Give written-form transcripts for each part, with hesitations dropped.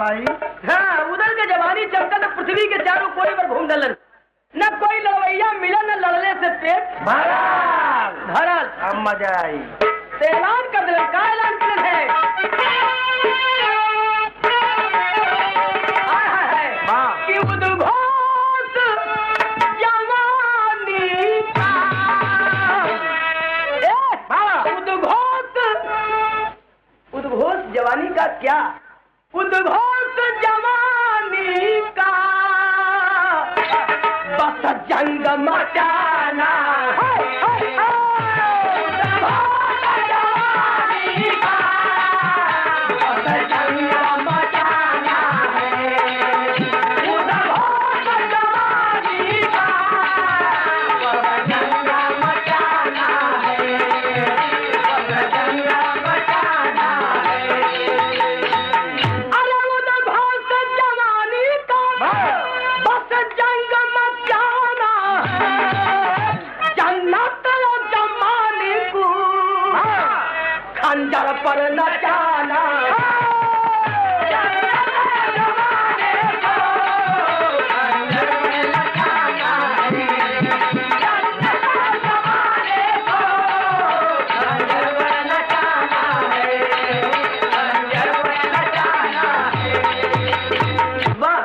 भाई। हाँ, उधर के जवानी चमका तो पृथ्वी के चारों कोने पर घूम डलन, न कोई लड़वैया मिला न लड़ने से पेट भरल भरल। अब मजा आई। तो ऐलान कर दिलन, का ऐलान कर है? कि उद्घोष जवानी का, उद्घोष जवानी का क्या? उद्घोष जवानी का बस जंग मचाना है, उद्घोष जवानी का बस जंग मचाना है, उद्घोष जवानी का बस जंग मचाना है, बस जंग मचाना है। अरे उद्घोष जवानी का बस जंग मचाना है, जन्नत जमाने को खंजर पर नचाना है, जन्नत जमाने को खंजर पर नचाना है, जन्नत जमाने को खंजर पर नचाना है, खंजर पर नचाना है। वाह!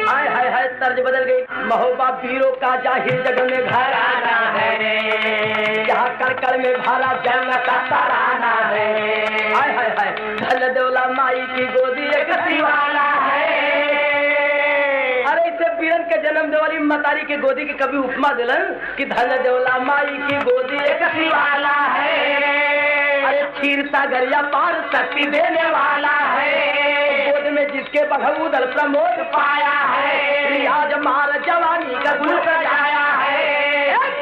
हाय हाय हाय, तर्ज बदल गई। महोबा वीरों का जाहिर जग में घराना है, जहाँ कड़कड़ में भाला जंग का तराना है। हाय हाय हाय, धन दौला माई की गोदी एक दीवाना है। अरे इसे वीरन के जन्म दे वाली मतारी के गोदी की कभी उपमा दिलन कि धन दौला माई की गोदी एक दीवाना है। अरे क्षीर सागरिया पार शक्ति देने वाला है, गोद में जिसके बघऊ दल प्रमोद पाया है, रियाज मार जवानी का गुल सजाया है,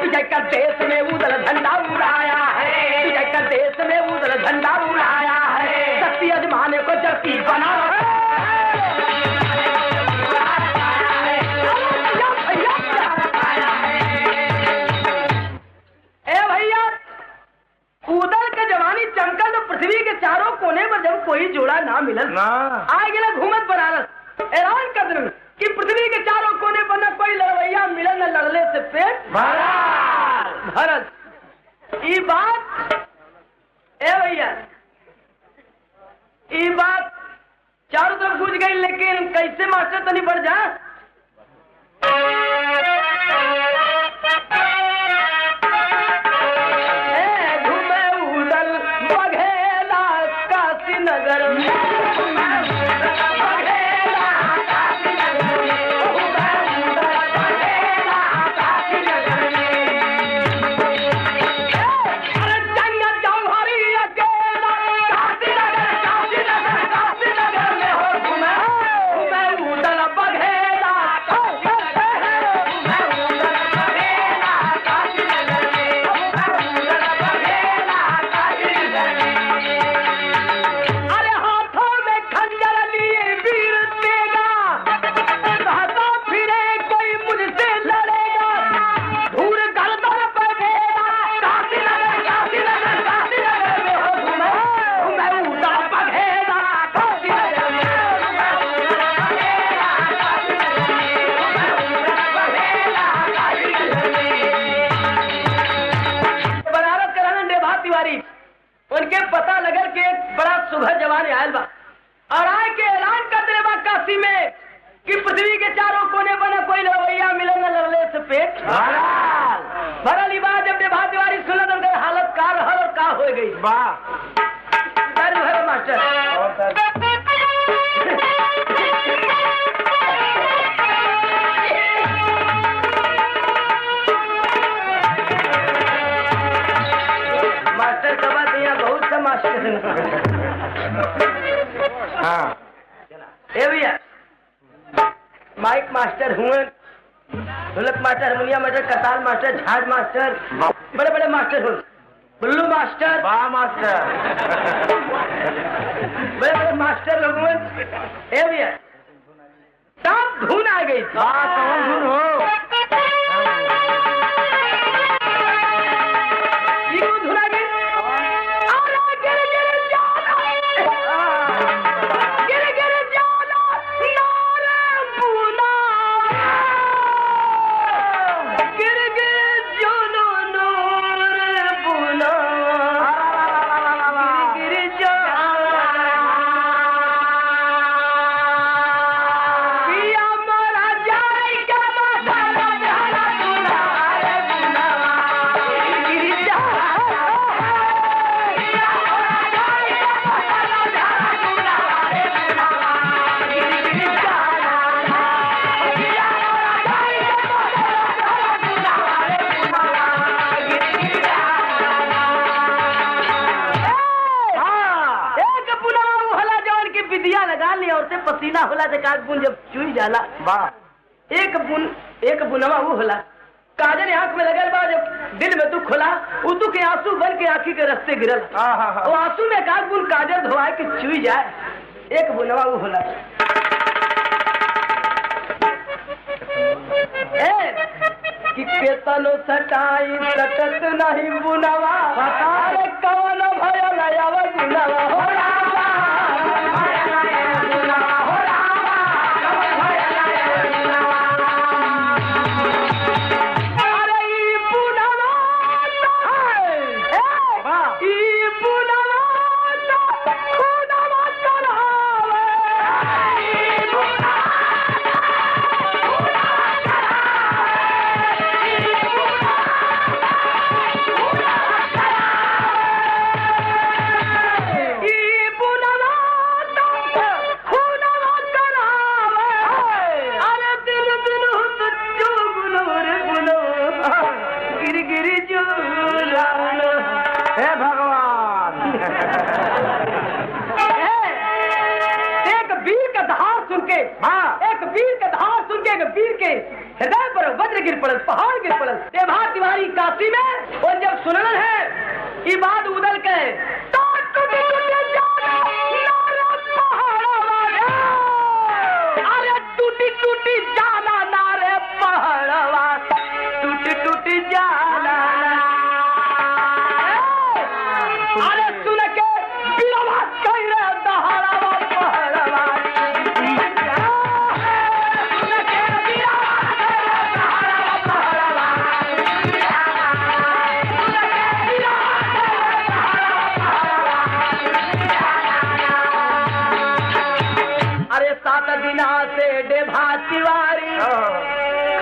विजय का देश में उदल झंडा उड़ाया है, विजय का देश में उदल झंडा उड़ाया है, शक्ति अजमाने को जर्ती बना है। ए भैया, उदल के जवानी चमकल तो पृथ्वी के चारों कोने पर जब कोई जोड़ा ना मिलल ना आ गया घूमत बनारस, ऐलान कर दिलन कि पृथ्वी के चारों कोने पर न कोई लड़वैया मिलन न लड़ने से पेट भरल भरल। ई बात ए भैया, ई बात चारों तरफ गूंज गई, लेकिन कैसे मास्टर तनी बढ़ जा। घूमे उदल बघेला काशी नगर में, उनके पता लगल के एक बड़ा सुघर जवान आयल बा और आए के ऐलान कर दिले बा काशी में कि पृथ्वी के चारों कोने बना कोई लड़वैया मिलन न लड़ले से पेट भरल। बात जब निभा तिवारी सुनल तो उनकर हालत का रहल और का हो गई। वाह मास्टर मास्टर का बात यहाँ बहुत सा मास्टर हाँ ए भैया, माइक मास्टर हुए, ढोलक मास्टर, हारमोनियम मास्टर, करताल मास्टर, झाड़ मास्टर, बड़े बड़े मास्टर हुए, बुल्लू मास्टर, वाह मास्टर बड़े बड़े मास्टर लोग हुए। ए भैया, सब धुन आ गई। वाह कौन धुन हो? धुन आ गई। गिर गिर जा होला से काग बुन जब चुई जाला वाह एक बुनवा वो होला काजल आंख में लगल बा, जब दिल में दुख होला उतु के आंसू बन के आंखी के रास्ते गिरल। वो आंसू में काग बुन काजल धोआए के चुई जाए, एक बुनवा वो होला। कि केतनो सटाई सटत नहीं बुनवा, अरे कौन भयल आव बुनवा हो रामा, बुनवा हो रामा, कौन भयल आव बुनवा। अरे ई बुनवा ई बुनवा खुदवा चढ़ावे, ई बुनवा हृदय पर वज्र गिर पड़ल, पहाड़ गिर पड़ल। देवा तिवारी काशी में और जब सुनल है ये बात उदल के तो टूटी टूटी जाना नारे पहाड़वा, अरे टूटी टूटी जाना नारे पहाड़वा, टूटी टूटी जाना। अरे सुन के बिरवा कह रे दहाड़वा पहाड़वा, दिना से देवा तिवारी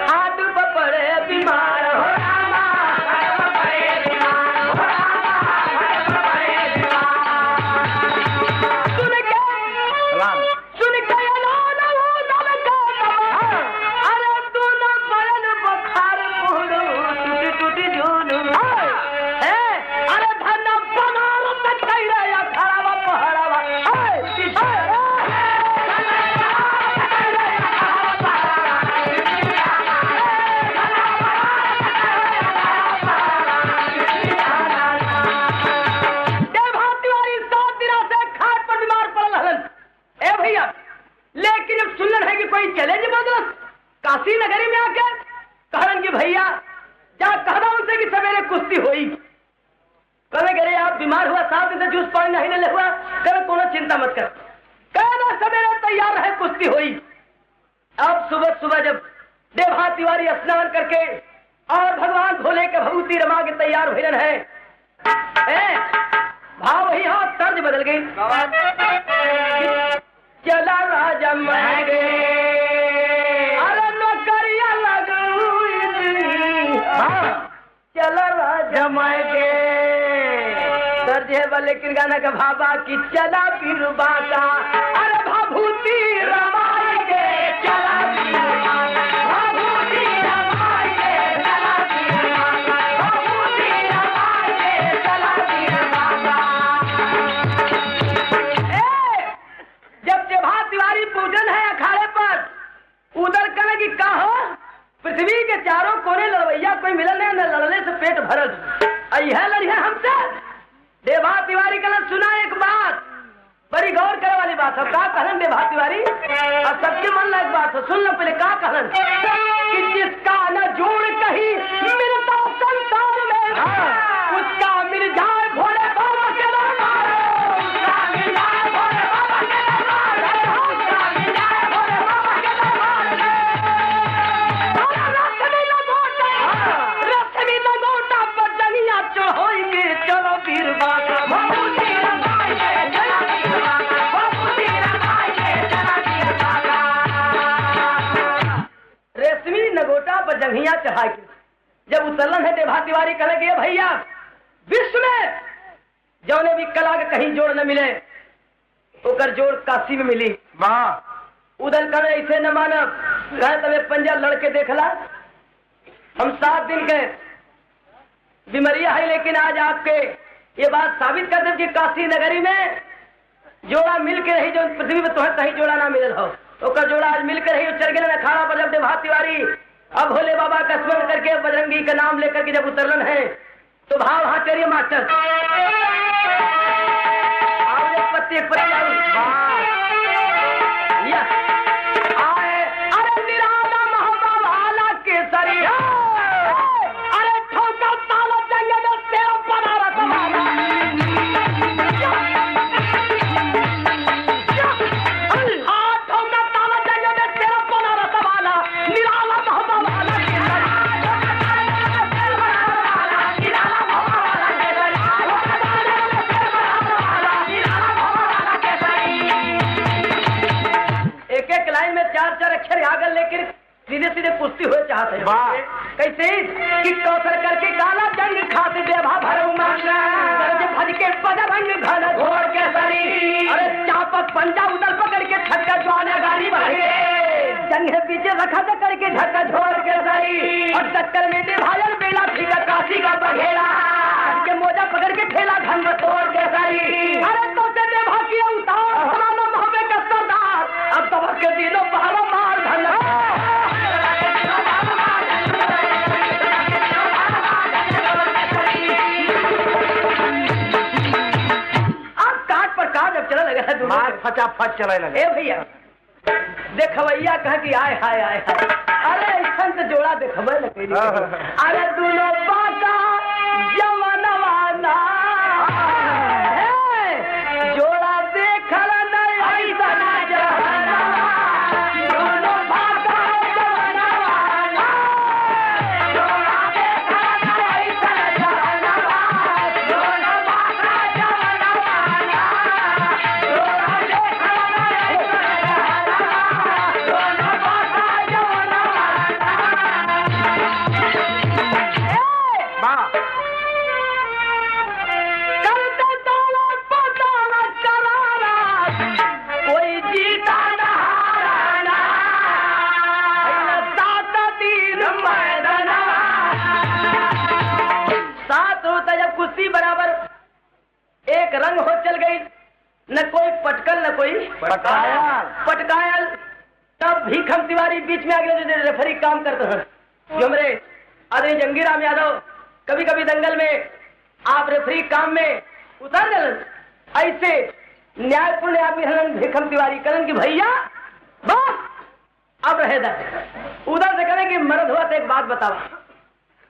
खाट पड़े बीमार हो रामा, सुन के अरे तू न बरन बखार पुहलू टूटी टूटी झूलू, अरे धन बनारस कह रहा खराबा पहरावा, लेकिन अब सुनन है कि कोई चले जबरदस्त काशी नगरी में आके कहन कि भैया जा कहना उनसे कि सवेरे कुश्ती हुई। कहे करे आप बीमार हुआ, 7 दिन से जूस पानी नहीं ले हुआ, कहे कोनो चिंता मत कर, कहना सवेरे तैयार है कुश्ती हुई। अब सुबह सुबह जब देवा तिवारी स्नान करके और भगवान भोले के भगवती रमा के तैयार हुए है, भाव वही हाँ तर्ज बदल गई। चला राजा मैं गे, अरे नौकरिया लगुई, चला राजा मैं गे। दर्जे लेकिन गाना का भाबा की चला पीर बाका, अरे भाभूति रमाई गे, चला पीर बाका, भाभूति रमाई गे, चला पीर बाका, भाभूति रमाई गे, चला पीर बाका। जब देवा तिवारी पूजन है अखाड़े पर, उधर कहे कि कहा पृथ्वी के चारों कोने लड़वैया कोई मिलल नहीं, न लड़ने से पेट भरल, यह लड़ी है हमसे। देवा तिवारी कल सुना एक बात, बड़ी गौर करे वाली बात है। का कहलन देवा तिवारी और सबके मन लायक बात है, सुन लो पहले का कहलन कि जिसका न जोड़ कहीं मिलता संसार में, उसका मिल जाए भोले बाबा के दरबार, उसका मिल जाए भोले बाबा के दरबार, उसका मिल जाए भोले बाबा के दरबार। रश्मि लगोटा पर जंगिया चढ़ोएंगे, चलो वीर बाबा भभूति रमाई गे, चला वीर बाबा, भभूति रमाई गे, चला वीर बाबा। रेशमी नगोटा पर जंगिया चढ़ा के जब उतरलन है, देवा तिवारी कहे कि भैया विश्व में जौने भी कला के कहीं जोड़ न मिले, ओकर जोड़ काशी में मिली। उधर करे ऐसे न मानब, कहे तबे पंजा लड़के देखला, हम 7 दिन के बीमारिया है, लेकिन आज आपके ये बात साबित कर दे कि काशी नगरी में जोड़ा मिल के रही, जो पृथ्वी में तुम्हें कहीं जोड़ा ना मिलल हो। ओकर जोड़ा आज मिलकर ही चल गए अखाड़ा पर। जब देवा तिवारी अब भोले बाबा का स्मरण करके बजरंगी का नाम लेकर के जब उतरलन है तो भाव हाँ चलिए मास्टर पत्ते आए। अरे निराला महबा वाला केसरी अरे ठोका ताला जंगल में तेरा बनारस लेकिन सीधे सीधे कुश्ती हुए चाहते हैं। कैसे कि कौशल करके काला जंग खाते देवा भरऊ भज के बजरंग घन घोर के सरी। अरे चापक पंजा उदल पकड़ के छक्का ज्वाला गाड़ी बढ़े जंग पीछे रखा था करके झटका झोर के सरी। और टक्कर में दे भाजल बेला फिका काशी का बघेला के मोजा पकड़ के ठेला घन तोड़ के सरी। अरे तो से देवा किया उतार सलाम मोहब्बत का सरदार अब तबक के दिनों पहला मार धन मार फटाफट चले लगे। ए भैया देखवैया कह कि आय हाय आय हाय। अरे ऐसा से जोड़ा देखबे लगे। अरे दोनों बाका जवानवाना जोड़ा देखल नहीं ऐसा जहाना। दोनों बाका जवानवाना जोड़ा देखल नहीं ऐसा जहाना। दोनों बाका जवानवाना बराबर एक रंग हो चल गई। न कोई पटकल न कोई पटकायल। तब भीखम तिवारी बीच में आगे जो रेफरी काम करते हैं जो हमारे आदरणीय जंगीराम यादव कभी कभी दंगल में आप रेफरी काम में उतर गए। ऐसे न्यायपूर्ण आदमी हलन भीखम तिवारी करण की भैया बस अब रहे उधर से कहें कि मर्द हुआ तो एक बात बताओ।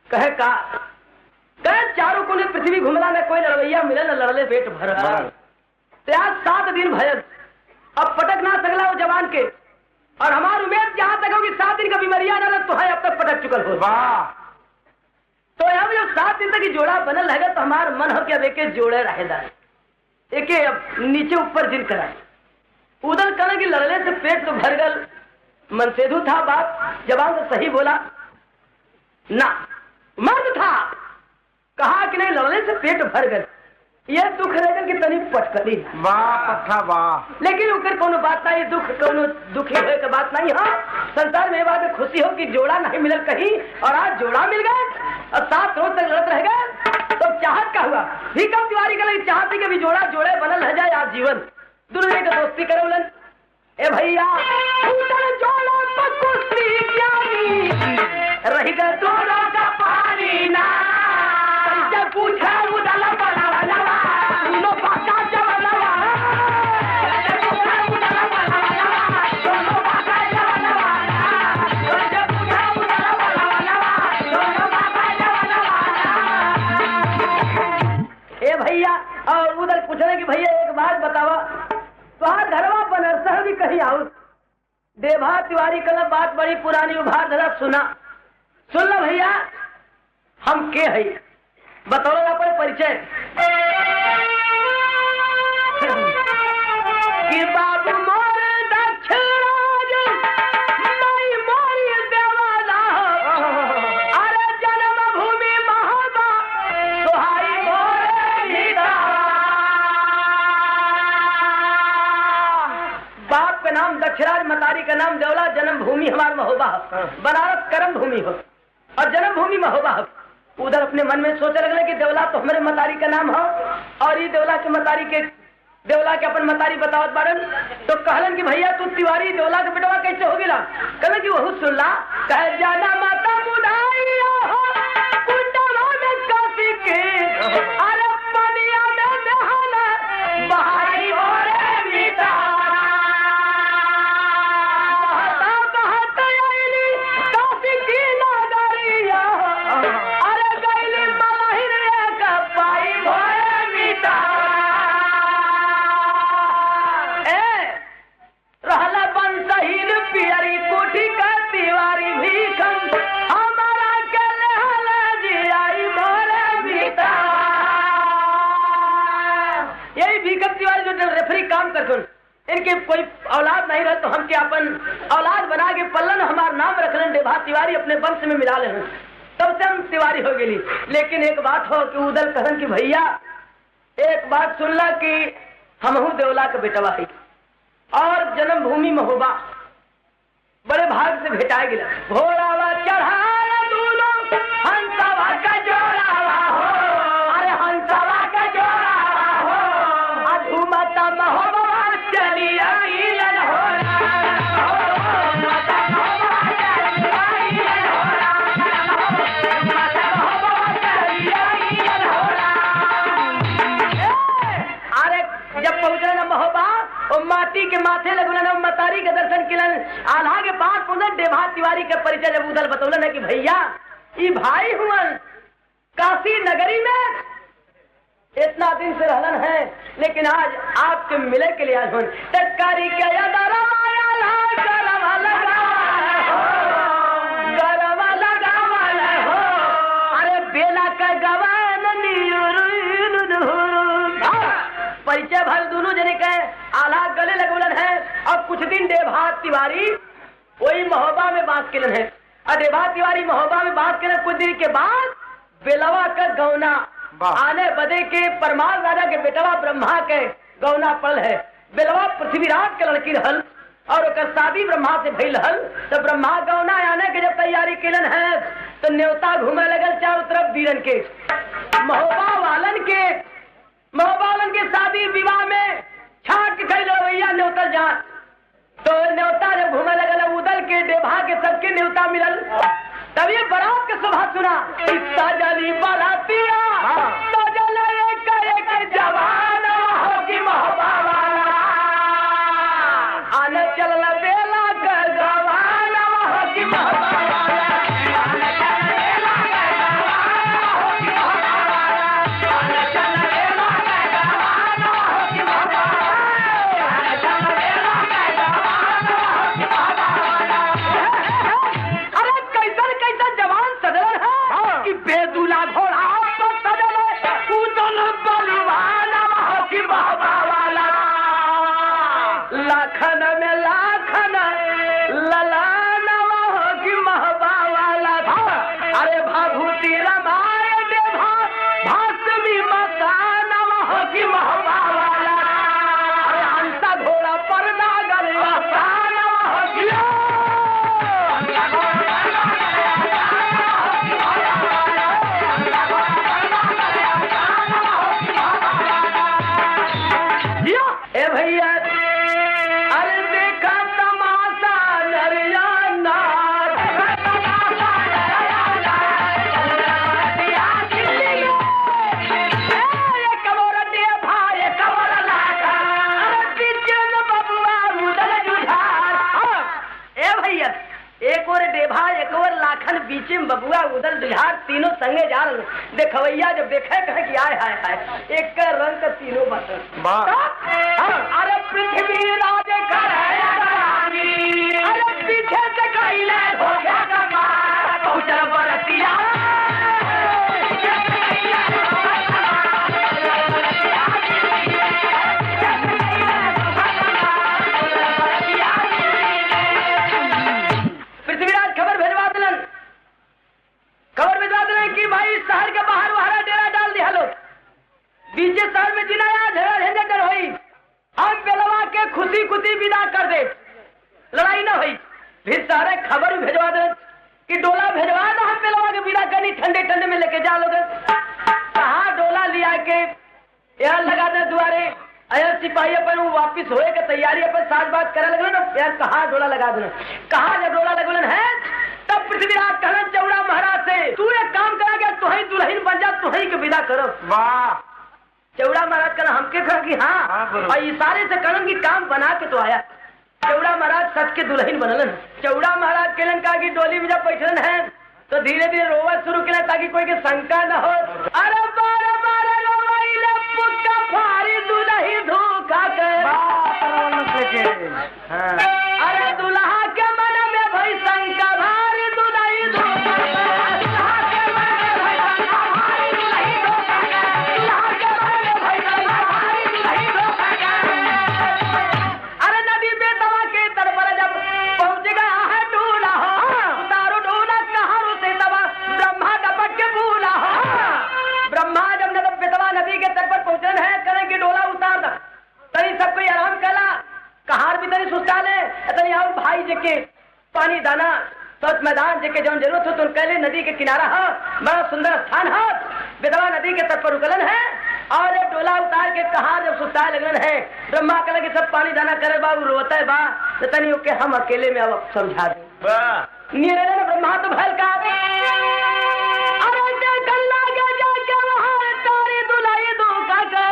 कहे का चारों कोने पृथ्वी घुमला में कोई लड़वैया मिले न लड़ले पेट भर। तो आज 7 दिन भयन अब पटक ना सकला वो जवान के। और हमारी उम्मीद जहां तक होगी 7 दिन का बीमारियां न तो है अब तक पटक चुकल हो। तो अब जब 7 दिन तक जोड़ा बनल रहेगा तो हमार मन हो के अब एक जोड़े रहेगा एक अब नीचे ऊपर जिन करा उधर कहना कि लड़ने से पेट तो भर गल। मनसेधु था बात जवान तो सही बोला ना मर्द था कहा कि नहीं लड़ने से पेट भर गए। यह दुख रहेगा कि तनी पटकली लेकिन उकर कोनो बात नहीं दुख कोनो दुखी होए के बात नहीं। हाँ संसार में बात खुशी हो कि जोड़ा नहीं मिलल कहीं और आज जोड़ा मिल गए और 7 रोज तक लड़त रह गए। तो चाहत का हुआ भीखम तिवारी का लगी चाहती कि जोड़ा जोड़े बनल रह जाए आज जीवन दुनिया का दोस्ती करोलन। ए भैया जोड़ा रही गए जोड़ा का पानी ना पूछा उदला बना दोनों बाका जवानवा पूछा उदला बना दोनों बाका जवानवा पूछा उदला बना दोनों बाका जवानवा। ए भैया और उधर पूछने की भैया एक बात बतावा तुहार घरवा बनरसह भी कहीं आओ देवा तिवारी कल बात बड़ी पुरानी उभार धरा सुना सुन लो भैया हम के है बतौल अपन परिचय कि बाबू मोर दक्षराज मई मोरी देवाला अरे जन्म भूमि महाबा सुहाई मोरे बाप का नाम दक्षराज मतारी का नाम देवला जन्म भूमि हमार महोबा बनारस कर्म भूमि हो और जन्म भूमि महोबा। उधर अपने मन में सोचे लगने कि देवला तो हमारे मतारी का नाम हो और ये देवला के मतारी के देवला के अपन मतारी बतावत बारन तो कहलन कि भैया तू तिवारी देवला के बेटवा कैसे हो गिला? कहले कि वहु सुनला। कहे जाना माता मुदाई हो कुंडवा में काशी के अरे पनिया में नहाना बहाई भोरे मीता बहता बहता आईली काशी की नगरिया अरे गईली मलाहिर का पाई भोरे मीता रहला बंसहीन पियरी कोठी का तिवारी भीखम हमारा के लेहला जियाई भोरे बीता। यही भीखम तिवारी जो रेफरी काम करते इनके कोई औलाद नहीं रहे तो हम क्या अपन औलाद बना के पल्लन हमारा नाम रखलन देभा तिवारी अपने वंश में मिला लेना तब से हम तिवारी हो गई। लेकिन एक बात हो कि उदल कहन कि भैया एक बात सुनला कि हमहू देवला के बेटवा है और जन्मभूमि महोबा बड़े भाग से भेटाए गिला। घोड़ावा चढ़ाया दूनो हंसवा का जोड़ावा हो अरे हंसवा का जोड़ावा हो अधुमता महोबा चली आई लहोरा अधुमता महोबा चली आई लहोरा अधुमता महोबा चली आई लहोरा। अरे जब पहुंचे ना महोबा और माटी के माथे लगुलन मतारी के दर्शन किलन आल्हा के पास पहुंचन देभा तिवारी के परिचय जब उधर बतौलन है कि भैया ये भाई हुआ काशी नगरी में इतना दिन से रहलन है लेकिन आज आपके मिले के लिए आज टक्कारी के अरे बेला का गवान परिचय भर दोनों जने के आल्हा गले लगुलन है और कुछ दिन देभा तिवारी वही महोबा में बात केलन है और देभा तिवारी महोबा में बात केलन कुछ दिन के बाद बेलवा का गौना आने बदे के परमार राजा के बेटवा ब्रह्मा के गौना पल है। बेलवा पृथ्वीराज के लड़की रहल और ओकर शादी ब्रह्मा से भइल हल तो ब्रह्मा गौना आने के जब तैयारी केलन है तो न्योता घूमे लगल चारों तरफ वीरन के महोबा वालन के शादी विवाह में छाट खैल भैया न्योता जा तो न्योता जब घूमे लगल उदल के देभा के सबके न्योता मिलल तब ये बारात के शोभा सुना सजली बारातिया सजल एक जवान होगी महोबा वाला आने चलल बेला कर गवान होगी महोबा वाला आने चलल बेला कर गवान होगी महोबा वाला आने चलल बेला कर गवान होगी महोबा वाला आने चलल बेला कर गवान होगी महोबा वाला। अरे कैसन कैसन जवान सजल है कि बेदुला घोड़ा पर सजल उदल बलवान होगी महोबा वाला लाखन में लाखन ललान होगी महोबा वाला। अरे भाभूति रमाय देभा भासमी मकान होगी महोबा वाला। अरे हंसा घोड़ा पर नागल मकान होगी ए भैया अरे देखा तमाशा नरिया नाच एक और देभा एक और लाखन बीचे में बबुआ उदल दुल्हार तीनों संगे जा रहे देखवैया जब देखे कहे कि आय हाय हाय एक का रंग का तीनों बटन अरे पृथ्वी राज अरे पीछे से कैले हो गया पहुंचल बरतिया पृथ्वीराज खबर भेजवा दिलन कि भाई शहर के बाहर वहां डेरा डाल दिया लो बीचे शहर में जिना झगड़ा झंझट कर हुई हम बेलवा के खुशी खुशी विदा कर दे लड़ाई ना हुई फिर सारे खबर भेजवा दे कि डोला भेजवा दो हम बेलवा के विदा करनी ठंडे ठंडे में लेके जा लोगे कहा डोला लिया के यहाँ लगा दे दुआरे अरे सिपाही अपन वापिस होए के तैयारी अपन साथ बात करे लगल ना यार कहाँ डोला लगा देना कहाँ जब डोला लगलन है तब पृथ्वीराज कहलन चौड़ा महाराज से तू एक काम करा गया तू ही दुल्हन बन जा तू ही के विदा करो। वाह चौड़ा महाराज कहना हमके कहा कि हाँ और इशारे से कहलन की काम बना के तो आया। चौड़ा महाराज सच के दुल्हन बनलन। चौड़ा महाराज कहलन कहा कि डोली में जब बैठलन है तो धीरे धीरे रोवा शुरू किया ताकि कोई के शंका न हो। अरे बार बार रोवाइले पुक्का फारी दुल्ही धोखा के अरे दुल्हा के मन में भई शंका भारी दुल्ही धोखा के पानी दाना सच मैदान जेके जौन जरूरत हो तो कैले नदी के किनारा है बड़ा सुंदर स्थान है विधवा नदी के तट पर रुकलन है और जब डोला उतार के कहा जब सुस्ताए लगलन है ब्रह्मा कहला कि सब पानी दाना करे बाबू रोता है बा तनी ओके हम अकेले में अब समझा दे निर्णय ब्रह्मा तो भल का अरे गल्ला के जाके वहां तारी दुलाई दो का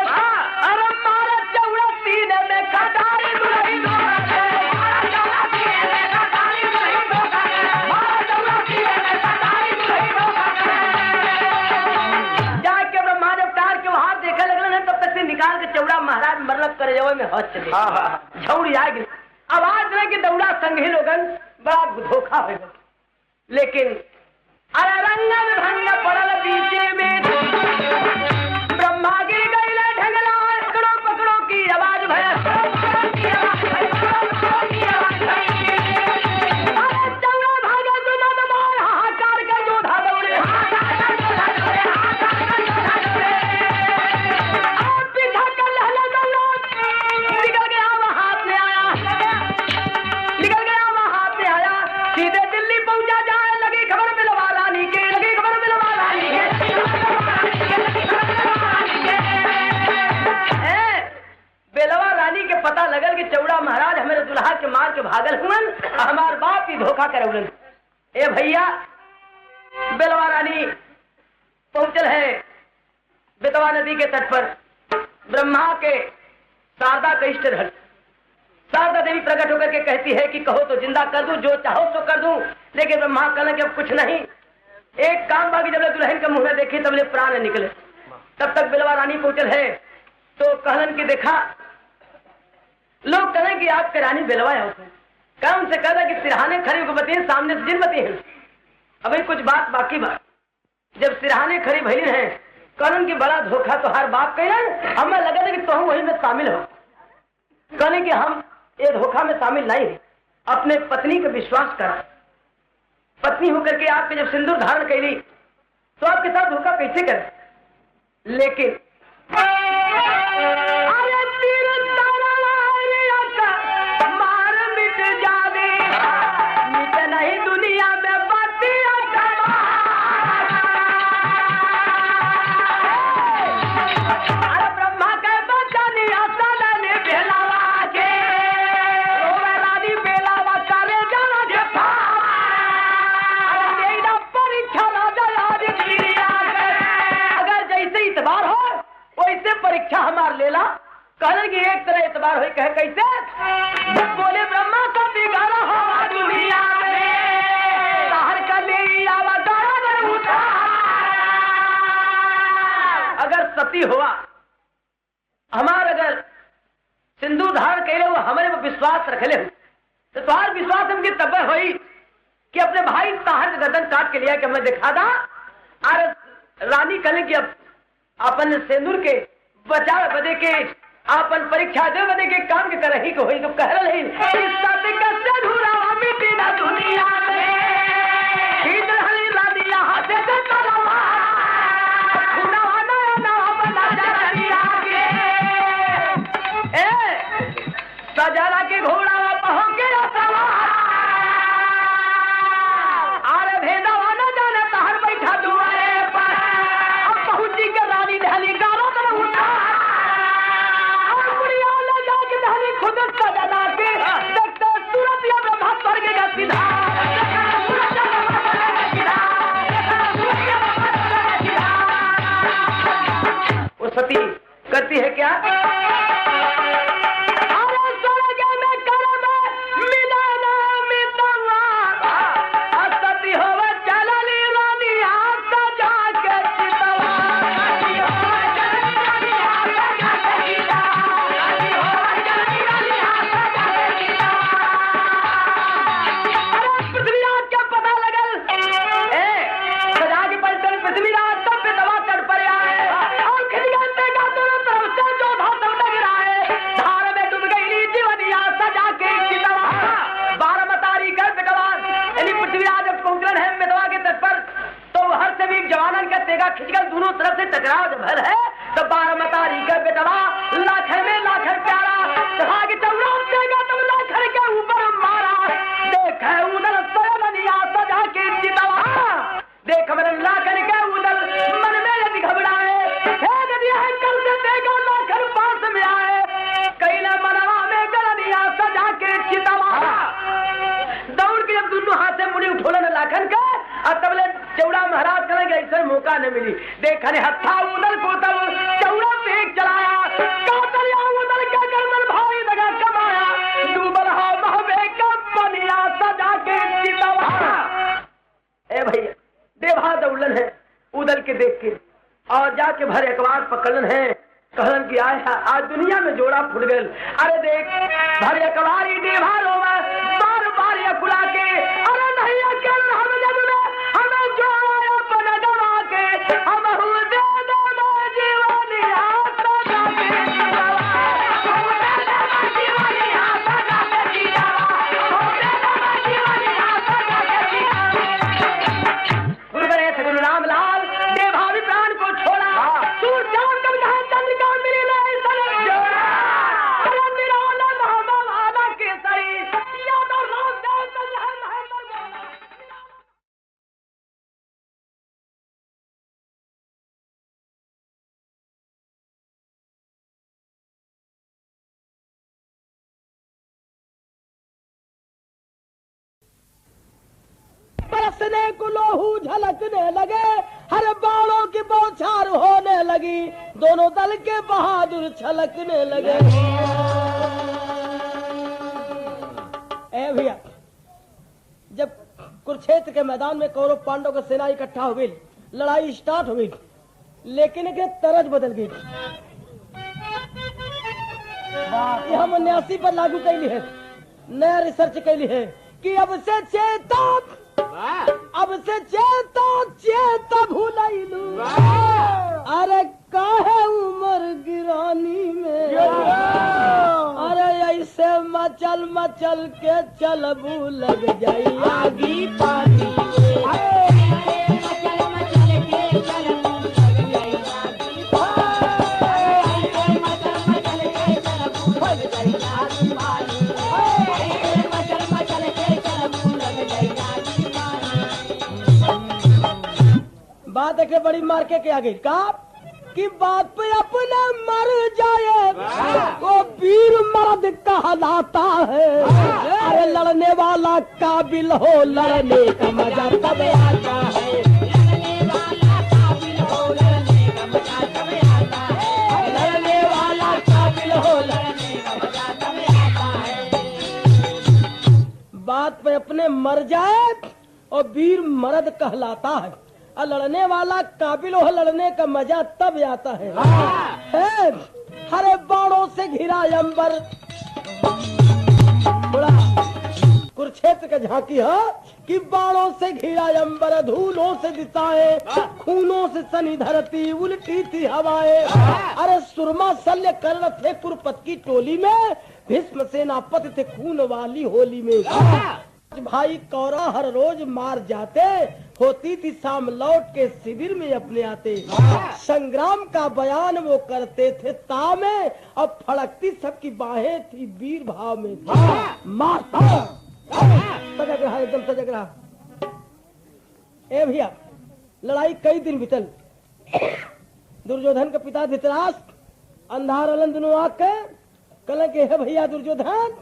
अरे मारा चौड़ा सीने में खटाई दुलाई दो निकाल के चौड़ा महाराज मरलब करे जावे में हद चले झौड़ी आ गई आवाज रहे कि दौड़ा संगी लोगन बड़ा धोखा हो गया लेकिन अरे रंग भंग पड़ल बीचे में ब्रह्मा गिर गईले ढंगला पकड़ो पकड़ो की आवाज भया चौड़ा भागा दुना दबार हाहाकार के जोधा दौड़े पता लगल कि चौड़ा महाराज हमारे दुल्हा के मार के भागल हुन हमार बाप ही धोखा करौलन। ए भैया बेलवा रानी पहुंचल है बेतवा नदी के तट पर ब्रह्मा के शारदा का इष्ट धन शारदा देवी प्रकट होकर के कहती है कि कहो तो जिंदा कर दूं जो चाहो तो कर दूं लेकिन ब्रह्मा कहला कि अब कुछ नहीं एक काम बाकी जब दुल्हन के मुंह में देखी तब प्राण निकले तब तक बेलवा रानी पहुंचल है तो कहलन की देखा लोग कहें कि आपके रानी बेलवा है क्या उनसे कहता कि सिरहाने खड़ी को बताइए सामने से जिन बताइए अभी कुछ बात बाकी बात जब सिरहाने खड़ी भैली है कहन की बड़ा धोखा तो हर बाप कह हमें लगा था कि तुम वही में शामिल हो कहने कि हम ये धोखा में शामिल नहीं है अपने पत्नी का विश्वास कर पत्नी होकर के आपके जब सिंदूर धारण कैली तो आपके साथ धोखा कैसे करे लेकिन परीक्षा हमार लेला कहने की एक तरह एतबार हुई कहे कैसे बोले ब्रह्मा का बिगाड़ा हो दुनिया में बाहर का ले आवा अगर सती हुआ हमार अगर सिंधु धारण कैले हुआ हमारे में विश्वास रखले हो तो तुम्हार विश्वास हमकी तब हुई कि अपने भाई ताहर गर्दन काट के लिया कि हमें दिखा दा और रानी कहने की अब अपन सिंदूर के बचाव बदे के आपन परीक्षा दे बदे के काम के कर ही को होई तो कह रही इस बात का अधूरा मिटी ना दुनिया में इधर हली रानी हाथ से चलावा खुदावाना ना बना जा आगे ए सजारा के घोड़ा पहुंच गया सवार अरे भेदावाना जाने ताहर बैठा दुआरे पर अब पहुंची के रानी ढली गारो तो उठा देखा खिंचकर दोनों तरफ से टकराव जब भर है तो 12 मतारी का बेटवा लाखर में लाखर प्यारा कहा कि चौड़ा देगा तब लाखर के ऊपर मारा देखे उधर सोनिया सजा के चितवा देख मेरे लाखर के उधर मन में यदि घबराए फेंक दिया है कल से देगा लाखर पास में आए कैला मनवा में गलनिया सजा के चितवा दौड़ के जब दोनों हाथ से मुड़ी उठोलन लाखन का और तबले चौड़ा महाराज करेंगे ऐसा मौका न मिली देखने हत्था उधर को तब चौड़ा फेंक चलाया कातलिया उधर के गर्दन भारी दगा कमाया डूबल हा महबे का बनिया सजा के चितवा ए भैया देवा दौड़न है उधर के देख के और जाके भर अखबार पकड़न है कहलन की आया आज दुनिया में जोड़ा फुट गल अरे देख भर अखबार ही देवा रोवा बार बार ये खुला के अरे नहीं अकेल हम जब में हमें जोड़ा बना दवा के हम दे दो जीवन यात्रा के गुरु रामलाल देवा भी प्राण को छोड़ा सूर चांद कब जहाँ चंद्रिका मिली नहीं सनक जोड़ा अरे निराला मोहम्मद आला केसरी या तो राम जाओ तो यहाँ नहीं मर बरसने को लोहू झलकने लगे हर बाणों की बौछार होने लगी दोनों दल के बहादुर छलकने लगे ए भैया जब कुरुक्षेत्र के मैदान में कौरव पांडव का सेना इकट्ठा हो गई लड़ाई स्टार्ट हो गई लेकिन एक तरज बदल गई हम 79 पर लागू कैली है नया रिसर्च कैली है कि अब से चेता भूलैलू अरे काहे उमर गिरानी में अरे ऐसे मचल के चलबू लग जाई आगी पानी बात देखे बड़ी मार के आ गई का कि बात पे अपने मर जाए वो वीर मर्द कहलाता है अरे लड़ने वाला काबिल हो लड़ने का मजा तब आता है लड़ने वाला काबिल हो लड़ने का मजा तब आता है बात पे अपने मर जाए और वीर मर्द कहलाता है और लड़ने वाला काबिल हो लड़ने का मजा तब आता है हरे बाणों से घिरा अंबर थोड़ा कुरुक्षेत्र का झांकी है कि बाणों से घिरा अंबर धूलों से दिशाएं खूनों से सनी धरती उल्टी थी हवाएं अरे सुरमा शल्य कर्ण थे कुरुपत की टोली में भीष्म सेनापति थे खून वाली होली में भाई कौरा हर रोज मार जाते होती थी शाम लौट के शिविर में अपने आते संग्राम का बयान वो करते थे ता में अब फड़कती सबकी बाहें थी वीर भाव में मार सजग रहा एकदम सजग रहा ए भैया लड़ाई कई दिन बीतल दुर्योधन के पिता धृतराष्ट्र अंधार अलंद आग के कल के है भैया दुर्योधन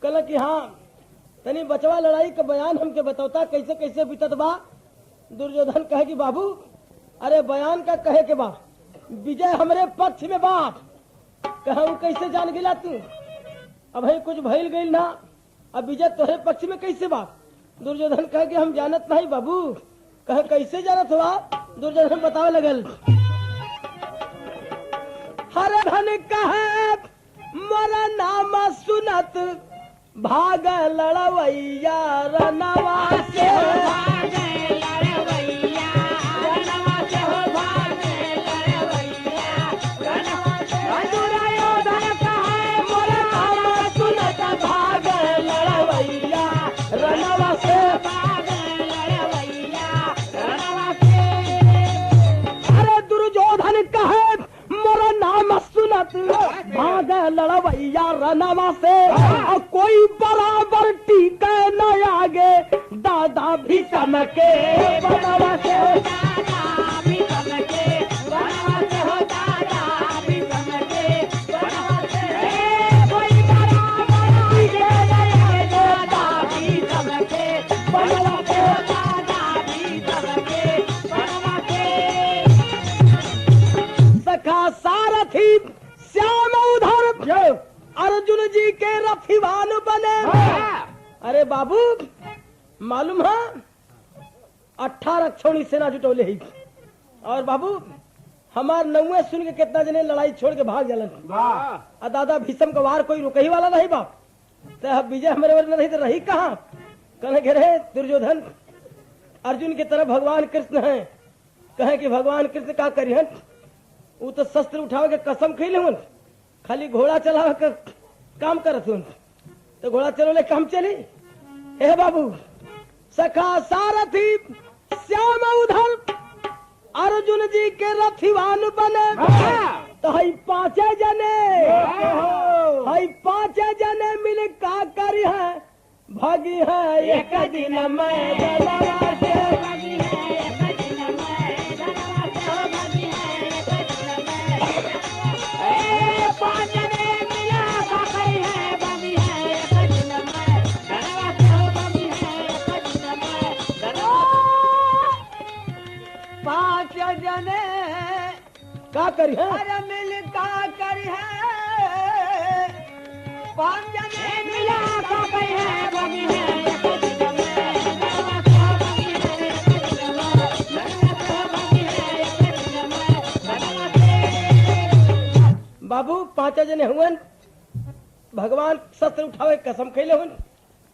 कल की हाँ तनी बचवा लड़ाई का बयान हमके बताता कैसे कैसे बीतत बा दुर्योधन कहे कि बाबू अरे बयान का कहे के बा विजय हमरे पक्ष में बा कहूँ कैसे जान गिला तू अब कुछ भइल गई ना अब विजय तोहरे पक्ष में कैसे बा दुर्योधन कहे कि हम जानत नहीं बाबू कहे कैसे जानत हुआ दुर्योधन बतावे लगल हर धन कहे मरा नाम सुनत भाग लड़वैया रनवा से दुर्योधन कहे मोरा नाम सुनत भाग लड़वैया रनवा से लड़वैया रनवा से और कोई बराबर टीका न आगे दादा भी चमके बनवा से हो दादा भी चमके बनवा से हो दादा भी चमके बनवा से कोई बराबर टीका न आगे दादा भी चमके बनवा से हो दादा भी चमके बनवा से सखा सारथी श्याम उधर अर्जुन जी के रथिवान बने। अरे बाबू मालूम है 18 छोड़ी सेना जुटौले ही और बाबू हमार नौवे सुन के कितना जने लड़ाई छोड़ के भाग जालन। दादा भीषम का वार कोई रुकही वाला नहीं बाप तो विजय हमारे वर में नहीं तो रही कहाँ कहे घेरे दुर्योधन अर्जुन की तरफ भगवान कृष्ण है कहे कि भगवान कृष्ण का करिहन वो तो शस्त्र उठावे के कसम खैले हुन खाली घोड़ा चलावे के काम करत हुन तो घोड़ा चलोले काम चली। हे बाबू सखा सारथी श्याम उधर अर्जुन जी के रथिवान बने तो हई पांचे जने मिल का करी है भागी है एक दिन मैं जलवा से भागी है एक दिन मैं जलवा से भागी है एक दिन मैं पांच जने मिला का करी है भागी है एक दिन मैं जलवा से भागी है एक दिन मैं जलवा पांच जने का करी है अरे मिल का करी है पांच जने मिला का करी है भागी है एक दिन मैं जलवा से भागी है एक दिन मैं जलवा से भागी है एक दिन मैं जलवा से। बाबू पांच जने हुन भगवान शस्त्र उठावे कसम खैले हुन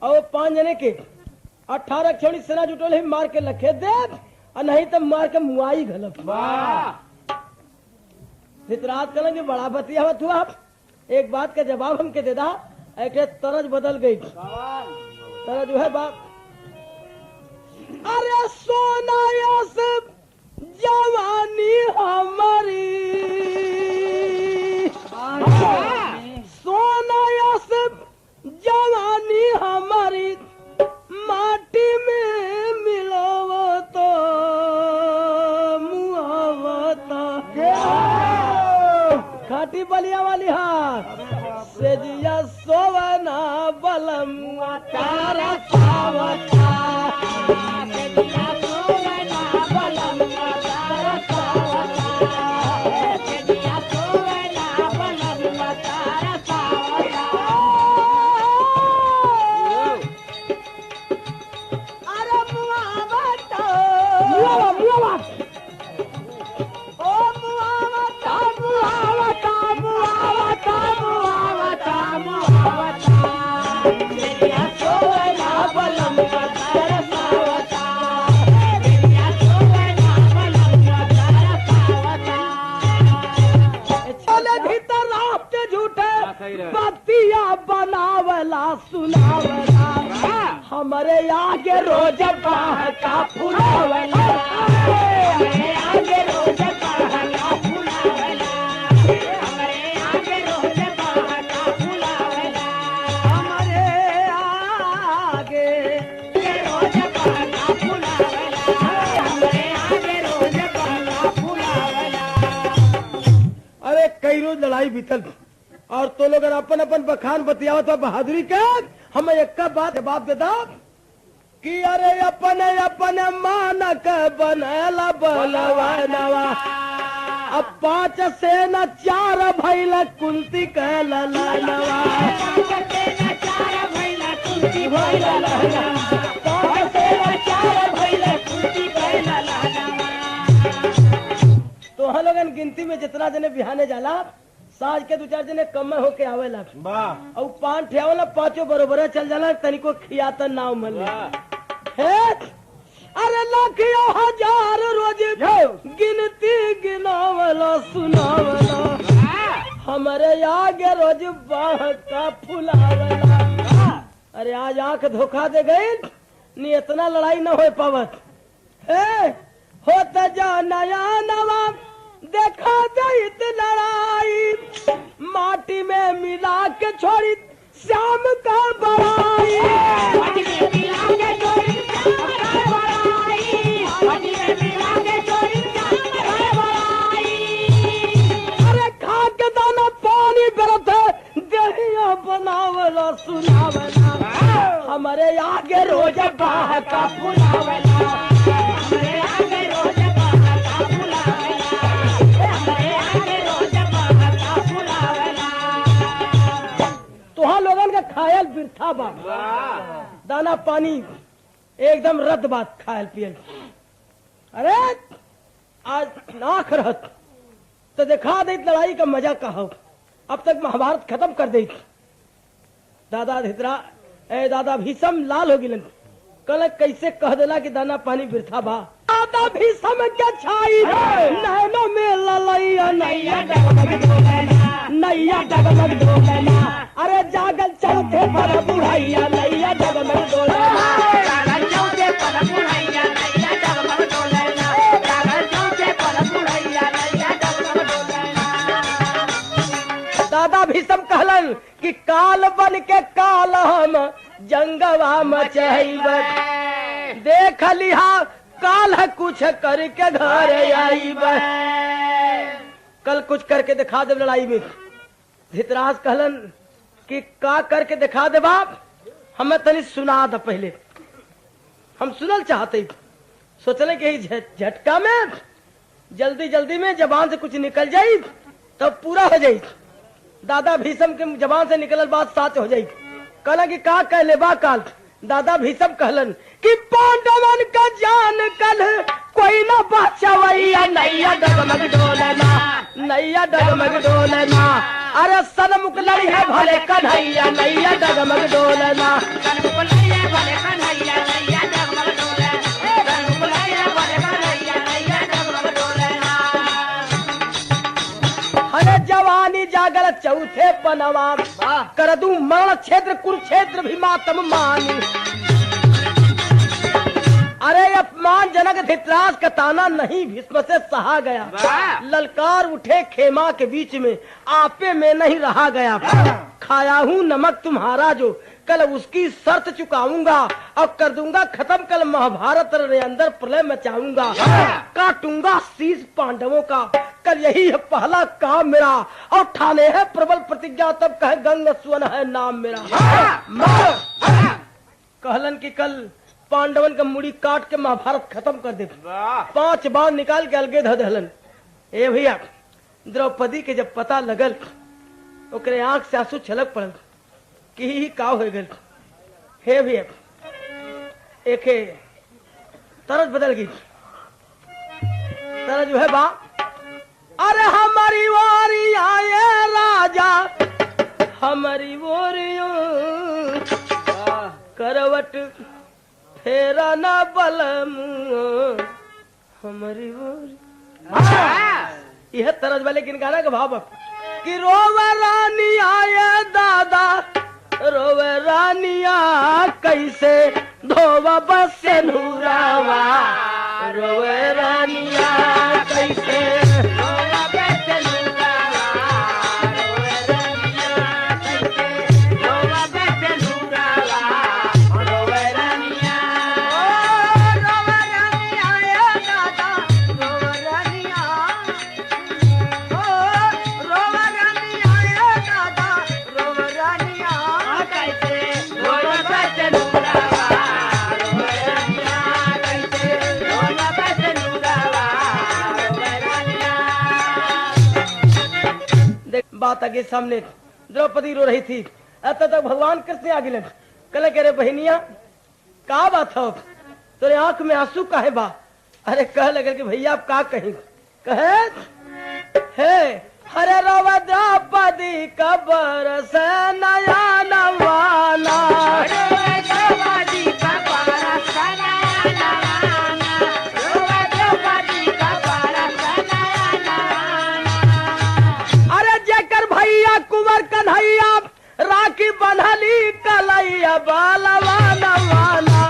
और 5 जने के 18 छोड़ी सेना जुटोले मार के लखे दे और नहीं तो मार के मुआई घलप। धृतराज कहना कि बड़ा बतिया हुआ हुआ एक बात का जवाब हमके दे दा एक तरज बदल गई तरज जो है बाप अरे सोना से जवानी हमारी सोना से जवानी हमारी माटी में मिलावा तो मुआवता खाटी बलिया वाली हाथ सेजिया सोवना बलम तारा सावता सेजिया सोवना बलम तारा सावता सेजिया सोवना बलम तारा सावता अरे मुआवता मुआवा ओ मुआवता मुआवता मुआवता मुआवता मुआवता सेजिया सोवना बलम तारा सावता सेजिया सोवना बलम तारा सावता। चले भीतर रात झूठे बतिया बनावला सुनावला हमारे आगे रोज बाह का फुलावला हमारे आगे रोज बाह का फुलावला हमारे आगे रोज बाह का फुलावला हमारे आगे रोज बाह का फुलावला हमारे आगे रोज बाह का फुलावला। अरे कई रोज लड़ाई बीतल और तो लोग अपन अपन बखान बतियावत बहादुरी का हम एक बात जवाब देता कि अरे अपने अपने मानक बनला बलवानवा अब 5 से न 4 भइल कुंती कहलनवा 5 से न 4 भइल कुंती भइलनवा 5 से न 4 भइल कुंती कहलनवा। तो हम लोगन गिनती में जितना जने बिहाने जाला साज के 2-4 जने कम होके आवेला और 5 ठेवला 5 बरोबर चल जाला तनिको खियाता नाव मन है। अरे लाखियों हजार रोज गिनती गिनावला सुनावला हमारे आगे रोज बाह का फुलावला। अरे आज आंख धोखा दे गई नहीं इतना लड़ाई न हो पावत है होता जा नया नवा देखा दैत लड़ाई माटी में मिला के छोड़ी श्याम का बड़ाई माटी में मिला के छोड़ी श्याम का बड़ाई माटी में मिला के छोड़ी श्याम का बड़ाई अरे खा के दाना पानी बरत दहिया बनावला सुनावला हमारे आगे रोज बाह का पुलावला हमारे आगे रोज बाह का पुलावला हमारे आगे रोज बाह का पुलावला तुहा लोगन का खायल बिरथा बा दाना पानी एकदम रद्द बात खायल पियल अरे आज नाख रहत तो दिखा दे लड़ाई का मजा कहा अब तक महाभारत खत्म कर दे दादा धित्रा ए दादा भीषम लाल हो गिलन कल कैसे कह देला कि दाना पानी बिरथा बा दादा भीषम के छाई नैनो में ललैया नैया डगमग डोलना नैया डगमग डोलना अरे जागल चौथे पर बुढ़ैया नैया डगमग डोलना जागल चौथे पर बुढ़ैया नैया डगमग डोलना जागल चौथे पर बुढ़ैया नैया डगमग डोलना दादा भीषम कहलन कि काल बन के काल हम जंगवा मचैब देख लिहा काल कुछ करके घर आईब कल कुछ करके दिखा दे लड़ाई में धृतराज कहलन कि का करके दिखा दे बाप हमें तनी सुना द पहले हम सुनल चाहते सोचले कि झटका में जल्दी जल्दी में जबान से कुछ निकल जाये तब पूरा हो जाये दादा भीषम के जबान से निकलल बात साच हो जाये कहला कि का कह ले बा काल दादा भीषम कहलन कि पांडवन का जान कल कोई न बचावैया नैया डगमग डोलना नैया डगमग डोलना अरे सनमुख लड़ी है भले कन्हैया नैया डगमग डोलना सनमुख लड़ी है भले कन्हैया नैया डगमग डोलना सनमुख लड़ी है भले कन्हैया नैया डगमग डोलना अरे जवानी जागल चौथे पनवा कर दूं मरण क्षेत्र कुरुक्षेत्र भी मातम मानी अरे अपमानजनक धृतराज का ताना नहीं भीष्म से सहा गया ललकार उठे खेमा के बीच में आपे में नहीं रहा गया खाया हूँ नमक तुम्हारा जो कल उसकी शर्त चुकाऊंगा और कर दूंगा खत्म कल महाभारत रे अंदर प्रलय मचाऊंगा काटूंगा शीश पांडवों का कल यही है पहला काम मेरा और ठाने है प्रबल प्रतिज्ञा तब कहे गंग स्वर्ण है नाम मेरा कहलन की कल पांडवन का मुड़ी काट के महाभारत खत्म कर दे 5 बार निकाल के अलगे धो दहलन ए भैया द्रौपदी के जब पता लगल ओकरे आंख से आंसू छलक पड़ल कि ही का हो गल हे भैया एक तरज बदल गई तरज जो है बा अरे हमारी वारी आए राजा हमारी वोरियो करवट फेरा न बलम हमारी वोरी यह तरज वाले किन गाना का भाव कि रोवे रानी आए दादा रोवे रानिया कैसे धोवा बस से नूरावा रोवे रानिया कैसे धोवा बस से नूरावा रोवे रानिया कैसे धोवा बस से नूरावा रोवे रानिया या दादा रोवे रानिया रोवे रानिया या दादा रोवे रानिया कैसे धोवा बस से नूरावा रोवे रानिया कैसे धोवा बस से नूरावा रोवे रानिया देख बात आगे सामने द्रौपदी रो रही थी अब तक भगवान कृष्ण आ गिले कल कह रहे बहनिया का बात हो तेरे आंख में आंसू काहे बा अरे कह लगे कि भैया आप का कहीं कहे हे हरे रवा द्रौपदी कबर से नया नवाना द्रौपदी कबर से नया नवाना द्रौपदी कबर से नया नवाना अरे जेकर भैया कुंवर कन्हैया राखी बंधली कलैया बलवा नवाना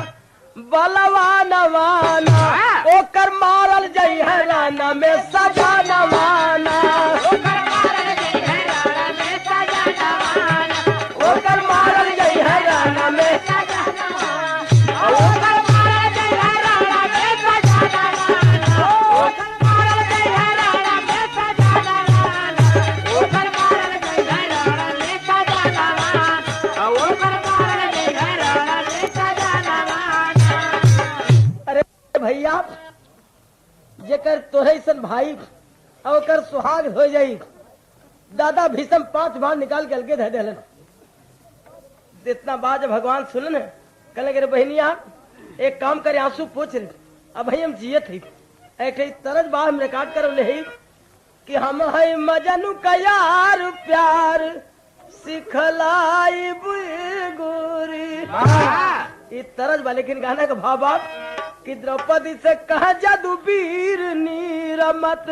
बलवा नवाना ओकर मारल जई है राना में सजा नवाना भैया जेकर तोरे सन भाई और ओकर सुहाग हो जाई। दादा भीषम 5 बार निकाल के अलगे धर देलन। इतना बात भगवान सुनन कहले रे बहनिया एक काम करे आंसू पोछ ले। अब भाई हम जियत ही एक तरज बात हम रिकॉर्ड कर ले कि हम है मजनू का यार प्यार सिखलाई गोरी ये तरज बा। लेकिन गाना का भाव बाप कि द्रौपदी से कहा जादू वीर नीरमत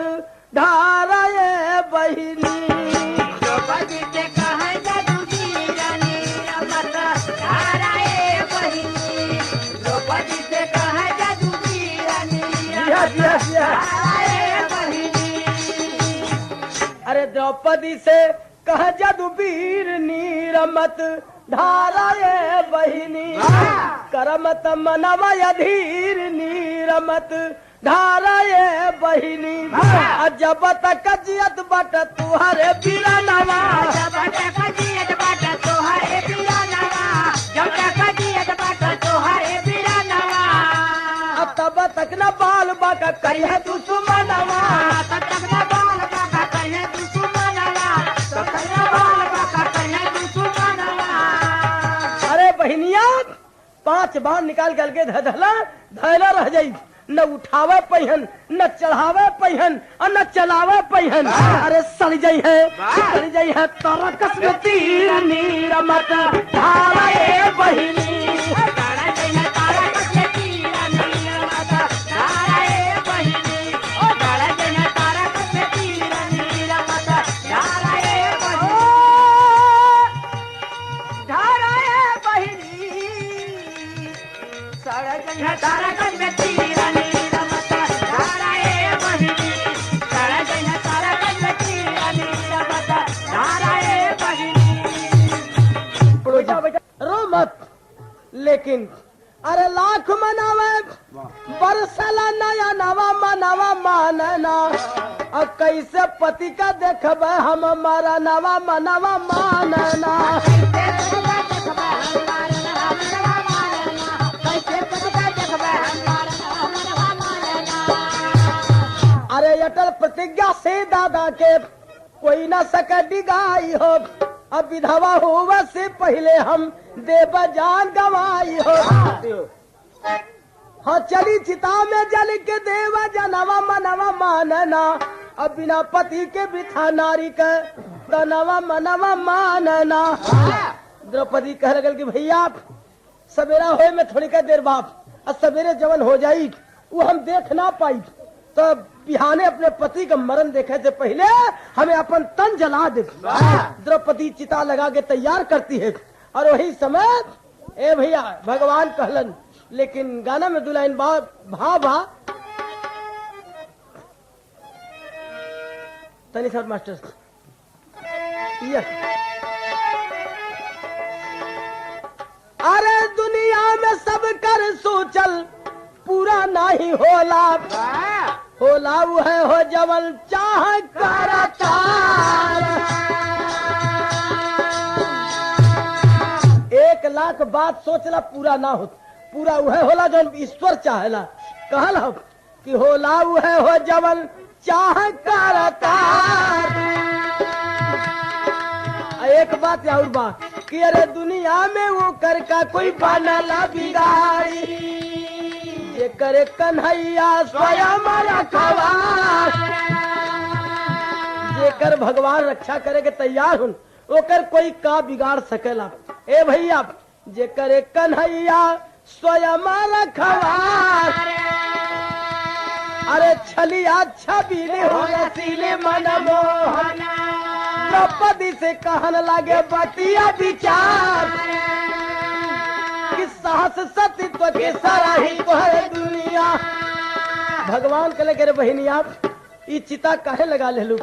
धारा ये बहिनी। द्रौपदी से कहा जादू वीर नीरमत धारा ये बहिनी। द्रौपदी से कहा जादू वीर नीरमत धारा ये बहिनी। अरे द्रौपदी से कहा जादू वीर नीरमत धारा ये बहिनी। करमत मनवा अधीर नीरमत धारा ये बहिनी। जब तक जियत बट तुहरे बिरनवा जब तक जियत बट तुहरे बिरनवा जब तक जियत बट तुहरे बिरनवा तब तक न बाल बाका करिए दुश्मनवा तब तक न बाल बाका करिए दुश्मनवा तब तक न बाल बाका करिए दुश्मनवा। अरे बहनिया 5 बार निकाल के धधला धैला रह जाई। न उठावे पहिन न चढ़ावे पहिन और न चलावे पहिन। अरे सड़ जाई है तारा कसम तीर नीरमत धारा ये बहिनी। तारा जैना तारा कसम तीर नीरमत धारा ये बहिनी। ओ तारा जैना तारा कसम तीर नीरमत धारा ये बहिनी। धारा ये बहिनी सड़ जाई तारा कसम तीर नीरमत धारा ये बहिनी। तारा जैना तारा कसम तीर नीरमत धारा ये बहिनी। रो मत। लेकिन अरे लाख मनावे बरसला नया नवा मनावा मानना। अब कैसे पति का देखबे हम हमारा नवा मनवा मानना। अरे अटल प्रतिज्ञा से दादा के कोई न सके डिगाई हो। अब विधवा होवे से पहले हम देव जान गवाई हो। हाँ चली चिता में जल के देव जनवा मनवा मानना। अब बिना पति के बिथा नारी के तनवा मनवा मानना। द्रौपदी कह लगल कि भैया सवेरा होए में थोड़ी का देर बाप और सवेरे जवन हो जाई वो हम देख ना पाई। तो बिहाने अपने पति का मरण देखे से पहले हमें अपन तन जला दे। द्रौपदी चिता लगा के तैयार करती है और वही समय ए भैया भगवान कहलन। लेकिन गाना में दुल्हन भावा तनी सर मास्टर अरे दुनिया में सब कर सोचल पूरा नहीं होला। होला वो है हो जवन चाह करता। 1,00,000 बात सोचला पूरा ना हो। पूरा वह होला जवन ईश्वर चाहेला। कहल हो कि होला वो है हो जवन चाह करता। एक बात और बात कि अरे दुनिया में वो कर का कोई बनला बिगाड़ी। ये करे कन्हैया स्वयं रखवा। जेकर भगवान रक्षा करे के तैयार हुन ओकर कोई का बिगाड़ सकेला। ए भैया जेकर कन्हैया स्वयं रखवा। अरे छलिया छबीले हो रसीले मन मोहन। द्रौपदी से कहन लगे बतिया विचार कि साहस सतीत्व के सराही को है दुनिया। भगवान कले करे बहनिया ई चिता काहे लगा ले लू।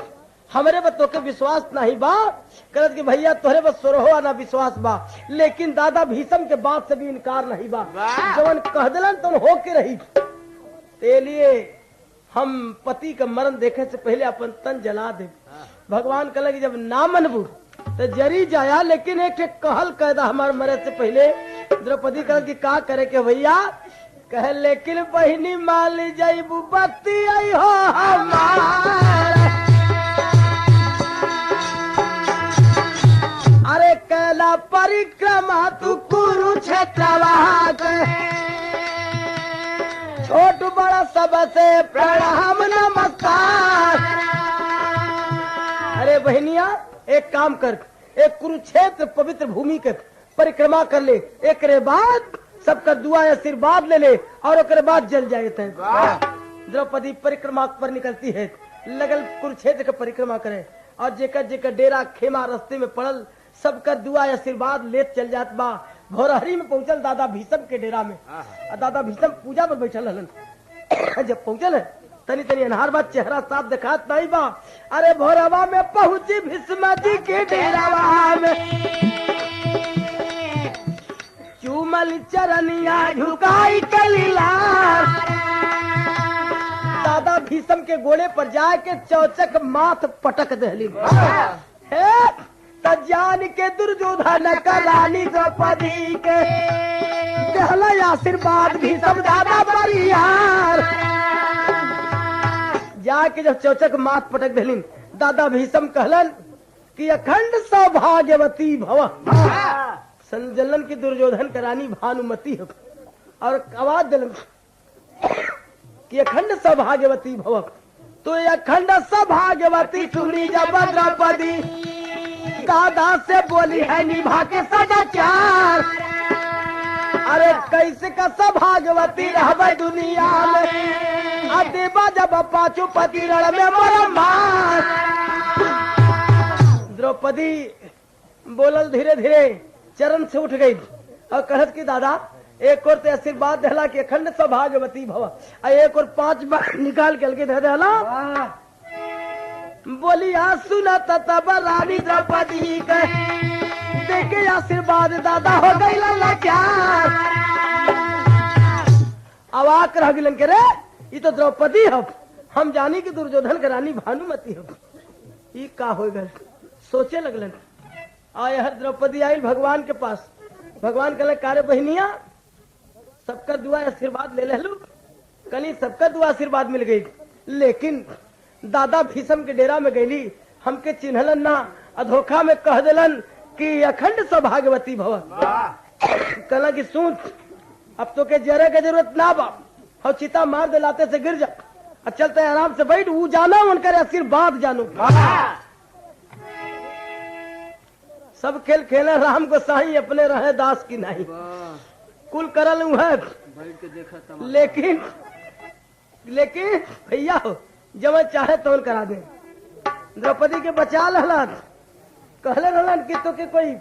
हमरे बस तोके विश्वास नहीं बा करत कि भैया तोहरे बस सोरहो ना विश्वास बा। लेकिन दादा भीषम के बात से भी इनकार नहीं बा। जवन कह दिलन तुम हो के रही ते लिए हम पति का मरण देखे से पहले अपन तन जला दे। भगवान कहले कि जब ना मनबू तो जरी जाया। लेकिन एक कहल कैदा हमारे मरे से पहले द्रौपदी कहल कि का करे के भैया कहे लेकिन बहनी मान जईबू बत्ती आई हो हमार। अरे कैला परिक्रमा तू कुरुक्षेत्रवा के, छोट बड़ा सबसे प्रणाम नमस्कार। अरे बहनिया एक काम कर, एक कुरुक्षेत्र पवित्र भूमि के परिक्रमा कर ले, एक रे बाद सबका दुआ आशीर्वाद ले ले और ओकरे बाद जल जाए थे। द्रौपदी परिक्रमा पर निकलती है, लगल कुरुक्षेत्र के परिक्रमा करे और जेकर जेकर डेरा खेमा रास्ते में पड़ल सबका दुआ आशीर्वाद लेत चल जात बा। भोरहरी में पहुंचल दादा भीष्म के डेरा में, और दादा भीष्म पूजा पर बैठल हलन। जब पहुंचल है तनी तनी अनहार बात चेहरा साफ दिखात नहीं बा। अरे भोरवा में पहुंची भीष्म जी के डेरावा में, चूमल चरनिया झुकाई कलीला। दादा भीष्म के गोड़े पर जाके चौचक माथ पटक दहली। जान के दुर्योधन का रानी द्रौपदी के दहला आशीर्वाद भीष्म दादा परियार। जाके जब चौचक माथ पटक दहलीन दादा भीष्म कहलन कि अखंड सौभाग्यवती भव। संजलन की दुर्योधन का रानी भानुमती हो और आवाज दिलन कि अखंड सौभाग्यवती भव। तो अखंड सौभाग्यवती सुनी जब द्रौपदी दादा से बोली है निभा के सदाचार। अरे कैसे का सौभाग्यवती रहबे दुनिया में, अदेबा जब पाचुपति रण में मर मार। द्रौपदी बोलल धीरे धीरे चरण से उठ गई और कहत की दादा एक और ते आशीर्वाद देला कि अखंड सौभाग्यवती भव, और एक और 5 बार निकाल के अलगे दे देला। बोली आ सुना तब रानी द्रौपदी के देखे आशीर्वाद दादा हो गई लाचार। अवाक रह गिलन के रे ये तो द्रौपदी हो, हम जानी कि दुर्योधन के रानी भानुमती हो। ये का हो गल सोचे लगलन। आए हर द्रौपदी आई भगवान के पास, भगवान कहले कारे बहनिया सबका दुआ आशीर्वाद ले लू। कली सबका दुआ आशीर्वाद मिल गई, लेकिन दादा भीष्म के डेरा में गईली हमके चिन्हलन ना, अधोखा में कह दिलन कि अखंड सौभाग्यवती भव। कहला कि सुन अब तो के जरे के जरूरत ना बा, और चिता मार दिलाते से गिर जा, और चलते आराम से बैठ, वो जाना उनकर आशीर्वाद जानो। सब खेल खेले राम को साही, अपने रहे दास की नहीं। कुल करल है लेकिन भैया हो जब चाहे तो करा दे। द्रौपदी के बचा लहलन, कहले रहलन कि तो के कोई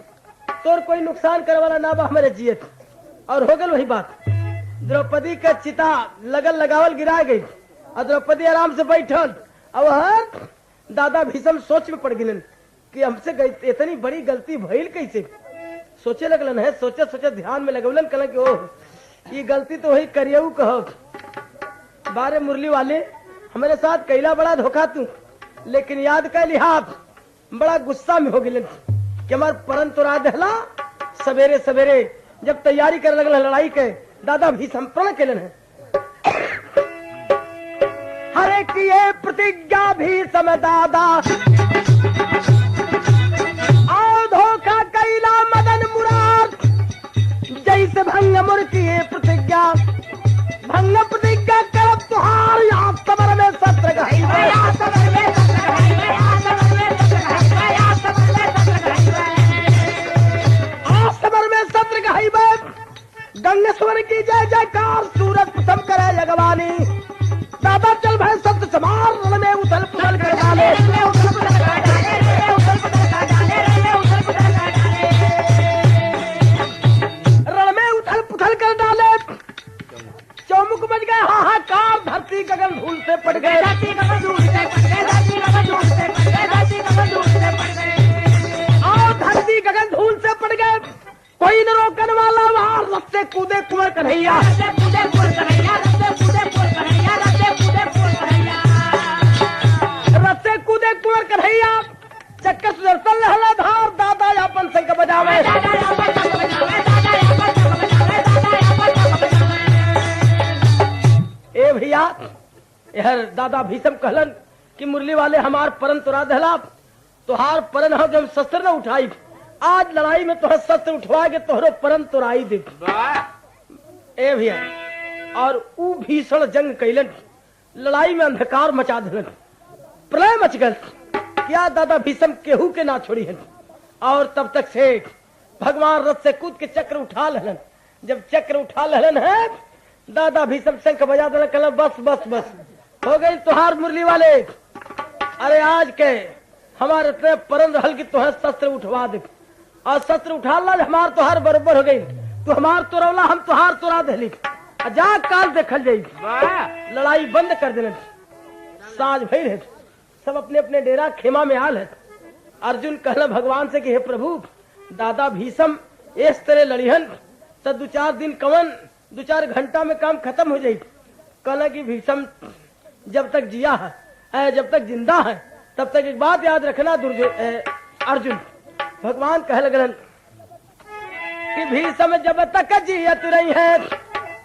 तोर कोई नुकसान करे वाला ना बा हमारे जियत। और हो गल वही बात, द्रौपदी का चिता लगल लगावल गिरा गई और द्रौपदी आराम से बैठल। अब हर दादा भीष्म सोच में पड़ गिलन कि हमसे इतनी बड़ी गलती भइल कैसे। सोचे लगलन है, सोचे सोचे ध्यान में लगवलन, कहलन कि ओह ये गलती तो वही करियऊ कहो। बारे मुरली वाले हमारे साथ कैला बड़ा धोखा तू, लेकिन याद कर लिहाज बड़ा गुस्सा में हो गिलन कि हमार परन तो रात दहला। सवेरे सवेरे जब तैयारी कर लगल लड़ाई के, दादा भीष्म प्रण केलन है। हरे किए प्रतिज्ञा भीष्म दादा, आओ धोखा कैला मदन मुरार। जैसे भंग मुर किए प्रतिज्ञा, भंग प्रतिज्ञा करब तुहार। यहाँ समर में सत्र गई, समर में सत्र गई। गंगेश्वर की जय जयकार, सूरज प्रथम करे जगवानी। दादा चल भय सत्य समार, रण में उथल पुथल कर डाले। रण में उथल पुथल कर डाले, चौमुख बज गए हाहाकार। धरती गगन धूल से पड़ गए, और धरती गगन धूल से पड़ गए। कोई न रोकने वाला वहां, रस्ते कूदे कुंवर कन्हैया। रस्ते कूदे कुंवर कन्हैया, चक्कर सुदर्शन लहला धार। दादा यापन संग बजावे, भैया यार दादा भीषम कहलन कि मुरली वाले हमार परन तुरा दहला तोहार परन हो जब शस्त्र न उठाई आज लड़ाई में तोहर शस्त्र उठवा के तोहरो परन तुराई दे ए भैया और ऊ भीषण जंग कैलन लड़ाई में अंधकार मचा दिलन प्रलय मच गल क्या दादा भीषम केहू के ना छोड़ी हन और तब तक से भगवान रथ से कूद के चक्र उठा लेलन जब चक्र उठा लेलन है दादा भीषम शंख बजा देलन कहलन बस बस बस हो गई तुहार मुरली वाले अरे आज के हमारे इतने परन रहल की तुहर शस्त्र उठवा दे और शस्त्र उठा ला हमार तुहार बरोबर हो गई तू हमार तुरौला हम तुहार तुरा दहली जा काल देखल जाई लड़ाई बंद कर देने साँझ भई है सब अपने अपने डेरा खेमा में आल है अर्जुन कहला भगवान से कि हे प्रभु दादा भीषम इस तरह लड़िहन तो 2-4 दिन कवन 2-4 घंटा में काम खत्म हो जाये कहला कि भीषम जब तक जिया है जब तक जिंदा है तब तक एक बात याद रखना अर्जुन भगवान कह लगन कि भीषम जब तक जियत रही है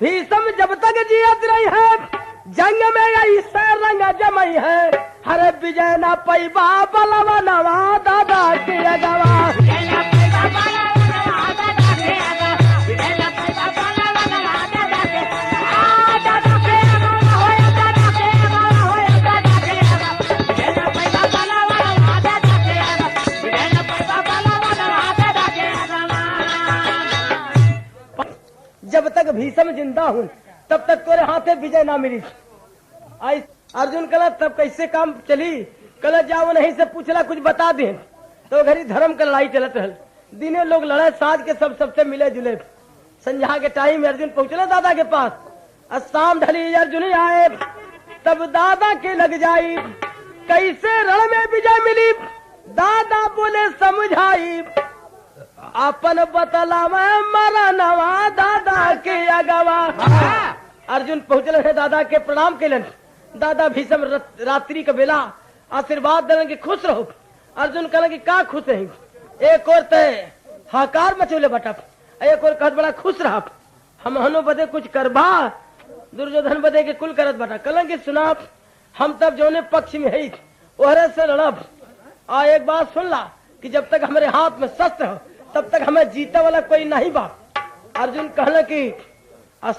भीषम जब तक जियत रही है जंग में ऐसे रंग जमई है हरे विजय न पैबा बलवा नवा दादा के अगवा जब तक भीषम जिंदा हूँ तब तक तोरे हाथे विजय ना मिली आई अर्जुन कला तब कैसे काम चली कल जाओ नहीं से पूछला कुछ बता दे तो घरी धर्म का लड़ाई चलत रहल दिने लोग लड़े साँझ के सब सबसे मिले जुले संध्या के टाइम अर्जुन पहुंचला दादा के पास और शाम ढली अर्जुन आए तब दादा के लग जाई कैसे रण में विजय मिली दादा बोले समझाई अपन बतला में मरा नवा दादा के अगवा अर्जुन पहुंचल है दादा के प्रणाम केलन दादा भीषम रात्रि का बेला आशीर्वाद देने के खुश रहो अर्जुन कहला कि का खुश रही एक और तय हाकार मचोले बटप एक और कहत बड़ा खुश रहा हम हनो बदे कुछ करबा दुर्योधन बदे के कुल करत बटा कहला कि सुना हम तब जोने पक्ष में है ओहरे से लड़ब आ एक बात सुन ला कि जब तक हमारे हाथ में शस्त्र हो तब तक हमें जीते वाला कोई नहीं बा अर्जुन कहला कि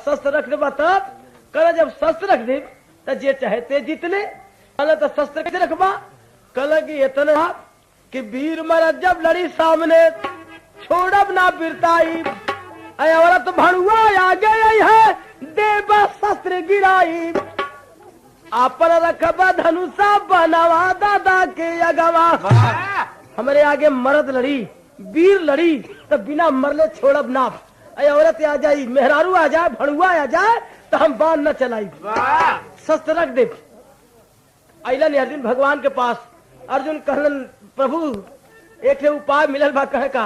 शस्त्र रख दे तब कहला जब शस्त्र रख दे तो जे चाहते जीत ले कहला तो शस्त्र कैसे रखबा कहला कि इतना कि वीर महाराज जब लड़ी सामने छोड़ब ना बिरताई वाला तो भड़ुआ आगे आई है देव शस्त्र गिराई आपन रखबा धनुषा बनवा दादा के अगवा हमारे आगे मर्द लड़ी वीर लड़ी तो बिना मरले छोड़ब ना औरत आ जाई मेहरारू आ जाए भड़ुआ आ जाए तो हम बांध न चलाई शस्त्र रख दे अला ने अर्जुन भगवान के पास अर्जुन कहलन प्रभु एक उपाय मिलल बा कहे का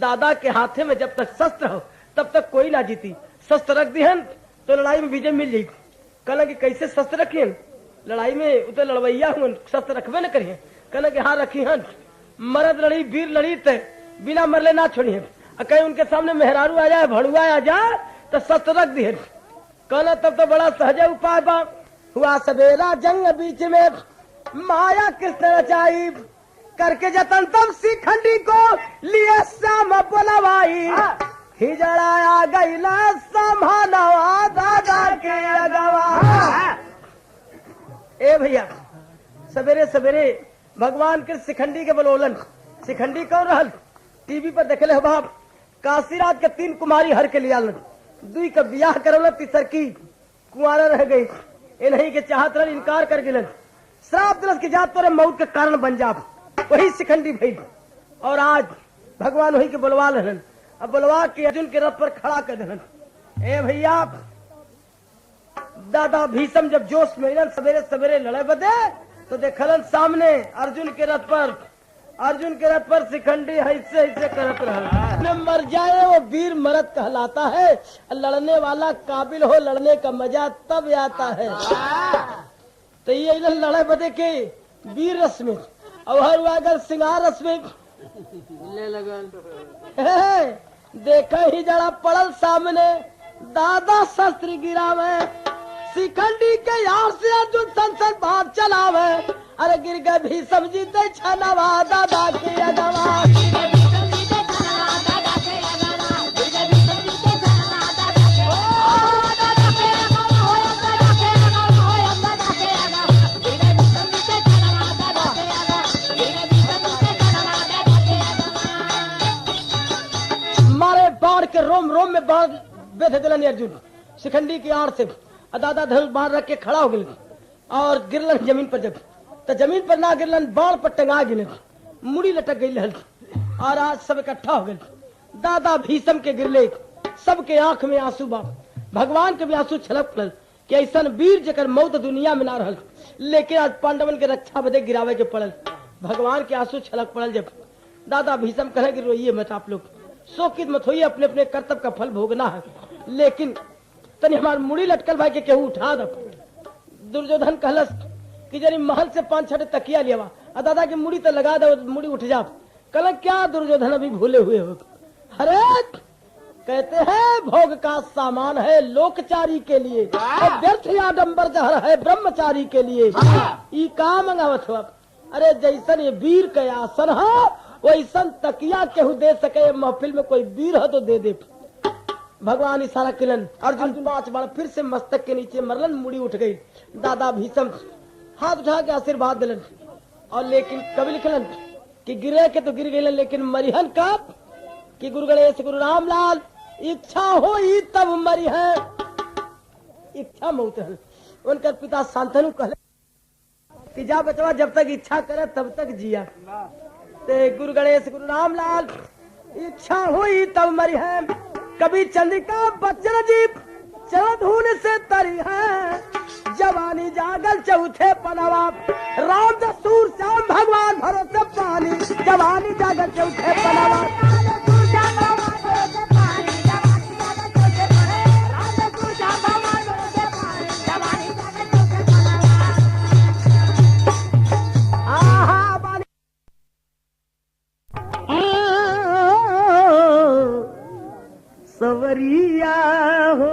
दादा के हाथे में जब तक शस्त्र हो तब तक कोई ना जीती शस्त्र रख दिहन तो लड़ाई में विजय मिल जाये कहला कि कैसे शस्त्र रखियन लड़ाई में उतर लड़वैया हुन शस्त्र रखबे न करिए कहला कि हाँ रखी हन मर्द लड़ी वीर लड़ी ते बिना मरले ना छोड़ी है कहीं उनके सामने मेहरारू आ जाए भड़ुआ आ जाए तो शस्त्र रख दिए कहना तब तो बड़ा सहज उपाय बा हुआ सवेरा जंग बीच में माया कृष्ण रचाई करके जतन तब शिखंडी को लिए श्याम बोलवाई हिजड़ाया गईला संभालवा दादा के अगवा ए भैया सवेरे सवेरे भगवान के शिखंडी के बलोलन शिखंडी कौन रहल टीवी पर देखले हो बाप काशीराज के 3 कुमारी हर के लिया दुई का ब्याह करवल तीसर की कुंवारा रह गई इन्हीं के चाहत रह इनकार कर गिलन श्राप दिलस की जात तोरे मौत के कारण बन जा वही शिखंडी भई और आज भगवान वही के बुलवा लेन अब बुलवा के अर्जुन के रथ पर खड़ा कर देलन ए भैया दादा भीषम जब जोश में सवेरे सवेरे लड़े बदे तो देखलन सामने अर्जुन के रथ पर शिखंडी ऐसे ऐसे करत रहा मर जाए वो वीर मरद कहलाता है लड़ने वाला काबिल हो लड़ने का मजा तब आता है तो ये लड़े बदे के वीर रस में और अगर सिंगार रस में ले लगन देखा ही जड़ा पड़ल सामने दादा शस्त्र गिरावे शिखंडी के यार से अर्जुन संसन बात चलावे अरे गिर गए भी समझी ते छनवा दादा के अगवा मारे बाढ़ के रोम रोम में बाढ़ बेधे दिलन अर्जुन शिखंडी की आड़ से दादा धनुष बाढ़ रख के खड़ा हो गए और गिरलन जमीन पर जब तो जमीन पर ना गिरलन बाढ़ पर टंगा गिरन मुड़ी लटक गई लहल और आज सब इकट्ठा हो गए दादा भीषम के गिरले सबके आंख में आंसू बा भगवान के भी आंसू छलक पड़ल कि ऐसा वीर जकर मौत दुनिया में ना रहल लेकिन आज पांडवन के रक्षा बदे गिरावे के पड़ल भगवान के आंसू छलक पड़ल जब दादा भीषम कहे कि रोइए मत आप लोग शोकित मत होइए अपने अपने कर्तव्य का फल भोगना है लेकिन तनी हमार मुड़ी लटकल भाई के केहू उठा दो दुर्योधन कहलस कि जरी महल से 5-6 तकिया लिया और दादा की मुड़ी तो लगा दो मुड़ी उठ जा कल क्या दुर्योधन अभी भूले हुए हो अरे कहते हैं भोग का सामान है लोकचारी के लिए और व्यर्थ आडंबर जहर है ब्रह्मचारी के लिए ई का मंगावत हो अरे जैसन ये वीर के आसन है वैसन तकिया केहू दे सके महफिल में कोई वीर है तो दे दे भगवान इशारा किलन अर्जुन 5 बार फिर से मस्तक के नीचे मरलन मुड़ी उठ गई दादा भीषम हाथ उठा के आशीर्वाद दिलन और लेकिन कवि लिखलन कि गिरे के तो गिर गए लेकिन मरिहन कब कि गुरु गणेश गुरु रामलाल इच्छा हो ही तब मरी है इच्छा मौत है उनका पिता शांतनु कहले कि जा बचवा जब तक इच्छा करे तब तक जिया ते गुरु गणेश गुरु रामलाल इच्छा हुई तब मरी है कभी चंद्रिका बच्चन जीप चरधून से तरी है जवानी जागल चौथे पनवा राम दस्तूर श्याम भगवान भरोसे पानी जवानी जागल चौथे पनवा सवरिया हो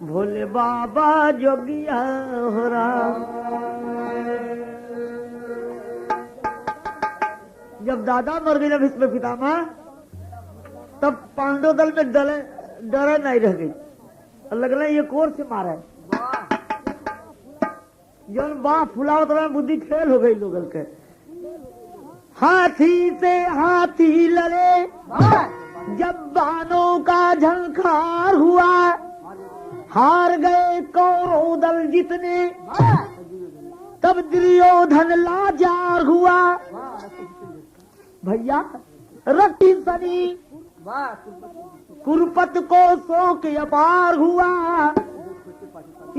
भोले बाबा जोगिया हो राम जब दादा मर गई ना भीष्म पितामह तब पांडव दल में डरे नहीं रह गई लगना ये कोर से मारा है जब बाँ फुलाओ तो बुद्धि फेल हो गई लोगल के हाथी से हाथी लड़े जब बानों का झंकार हुआ हार गए कौरव दल जितने तब दुर्योधन लाचार हुआ भैया रट्टी सनी कुरुपत को शोक अपार हुआ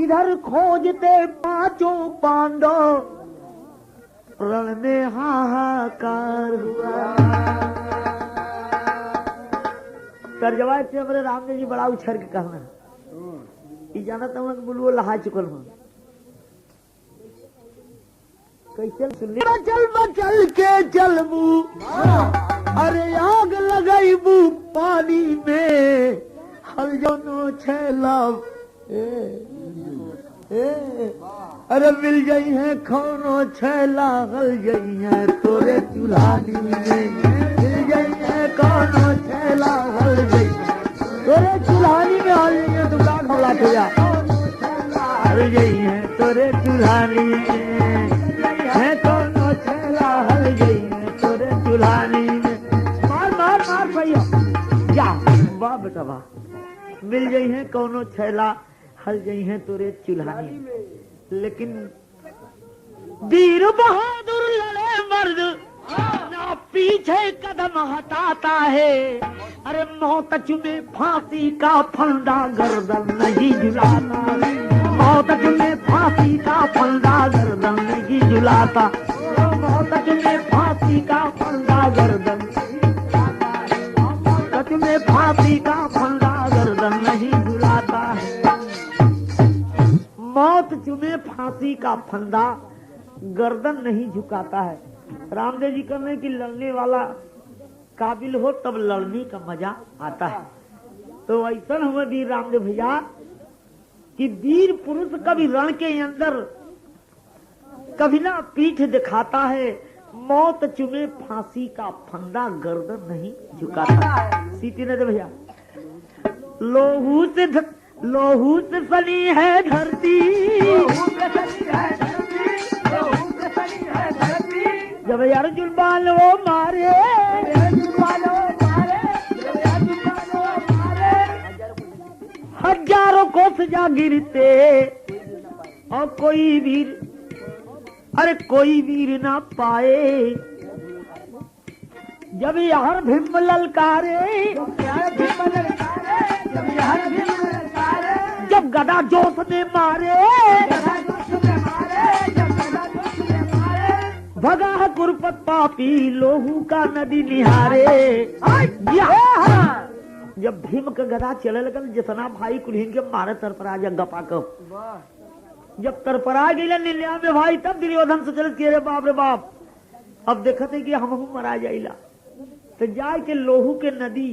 इधर खोजते 5 पांडव रण में हाहाकार हुआ तर्जवा से हमारे रामदेव जी बड़ा उछर के कहना जाना तो बोलू लहा चुकल हूँ कैसे सुनने बचल बचल के चलबू अरे आग लगाईबू पानी में हल जनो छेला अरे मिल गई है खौनो छेला हल गई है तोरे चुल्हानी में मिल गई है खौनो छेला हल गई तोरे चुल्हानी में हल गई है दुकान होला भैया हल गई है तोरे चुल्हानी में है खौनो छेला हल गई है तोरे चुल्हानी में मार मार मार भैया जा वाह बेटा वाह मिल गई है कौनो छेला हल गई है तोरे चुल्हानी लेकिन वीर बहादुर लड़े मर्द ना पीछे कदम हटाता है अरे मौत चुमे फांसी का फंदा गर्दन नहीं झुलाता मौत चुमे फांसी का फंदा गर्दन नहीं झुलाता मौत चुमे फांसी का फंदा गर्दन चुमे फांसी का फंदा गर्दन नहीं झुलाता है मौत चुमे फांसी का फंदा गर्दन नहीं झुकाता है रामदेव जी कहने की लड़ने वाला काबिल हो तब लड़ने का मजा आता है तो ऐसा हमें वीर रामदेव भैया कि वीर पुरुष कभी रण के अंदर कभी ना पीठ दिखाता है, मौत चुमे फांसी का फंदा गर्दन नहीं झुकाता। सीटी ने दे भैया। लोहू से सनी है धरती, जब अर्जुन बाल वो मारे, हजारों को सजा गिरते और कोई वीर, अरे कोई वीर ना पाए। जब यार भीम ललकारे, जब गदा जोश में मारे, भगा है कुरपत पापी लोहू का नदी निहारे। जब भीम का गदा चले लगल, जितना भाई कुल्हीन के मारे तरपरा जा गपा कब, जब तरपरा गई 99 भाई, तब दुर्योधन से चलत रे बाप रे बाप, अब देखते कि हम मरा जाइला। तो जाए के लोहू के नदी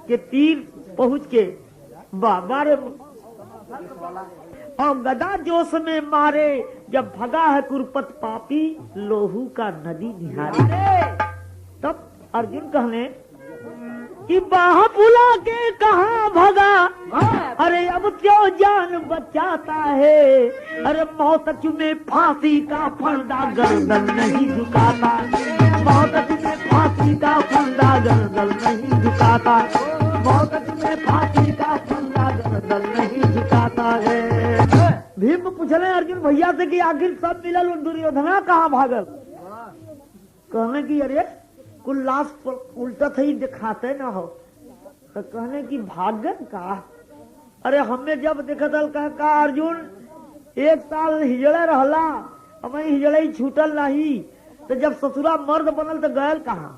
के तीर पहुंच के बाबा रे, और गदा जोश में मारे, जब भगा है कुरपत पापी लोहू का नदी निहारे। तब अर्जुन कहने कि बाह बुला के कहाँ भगा, अरे अब क्यों जान बचाता है। अरे मौत चुमे फांसी का फंदा गर्दन नहीं झुकाता, मौत चुमे फांसी का फंदा गर्दन नहीं झुकाता, मौत चुमे फांसी का फंदा गर्दन नहीं झुकाता है। भीम पूछले अर्जुन भैया से कि आखिर सब मिलल, दुर्योधना कहाँ भागल। कहने की अरे कुल लाश उल्टा थी दिखाते ना हो, तो कहने की भागन का। अरे हमें जब देखल का अर्जुन 1 साल हिजड़े रहला, हमें हिजड़े छूटल नहीं, तो जब ससुरा मर्द बनल तो गयल कहाँ,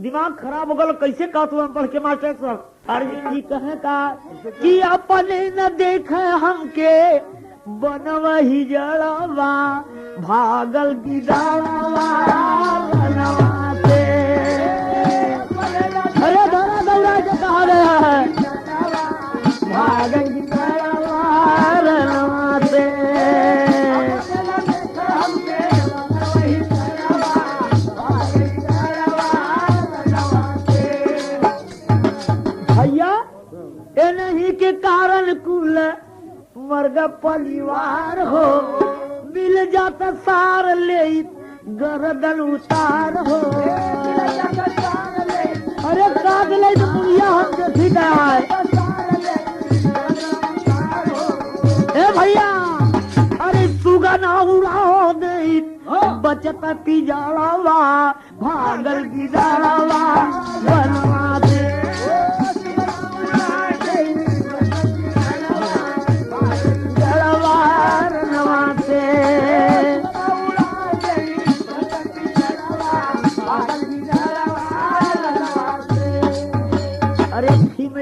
दिमाग खराब हो गल। कैसे कहतु हम पढ़ के मास्टर साहब। अर्जुन जी कहे का कि अपने न देखे हमके बनव हिजड़वा, भागल गिदावा बनवा से। अरे धरा दौड़ा के कहा गया है, भागल गिदावा बनवा से। भैया ए नहीं के कारण कुल मर्ग परिवार हो, मिल जाता सार ले गर्दन उतार हो। अरे काट ले तो दुनिया हमसे ठीक है। ए भैया अरे सुगना उड़ाओ दे, बचत पिजाड़वा, भागल गिदाड़वा बनवा दे।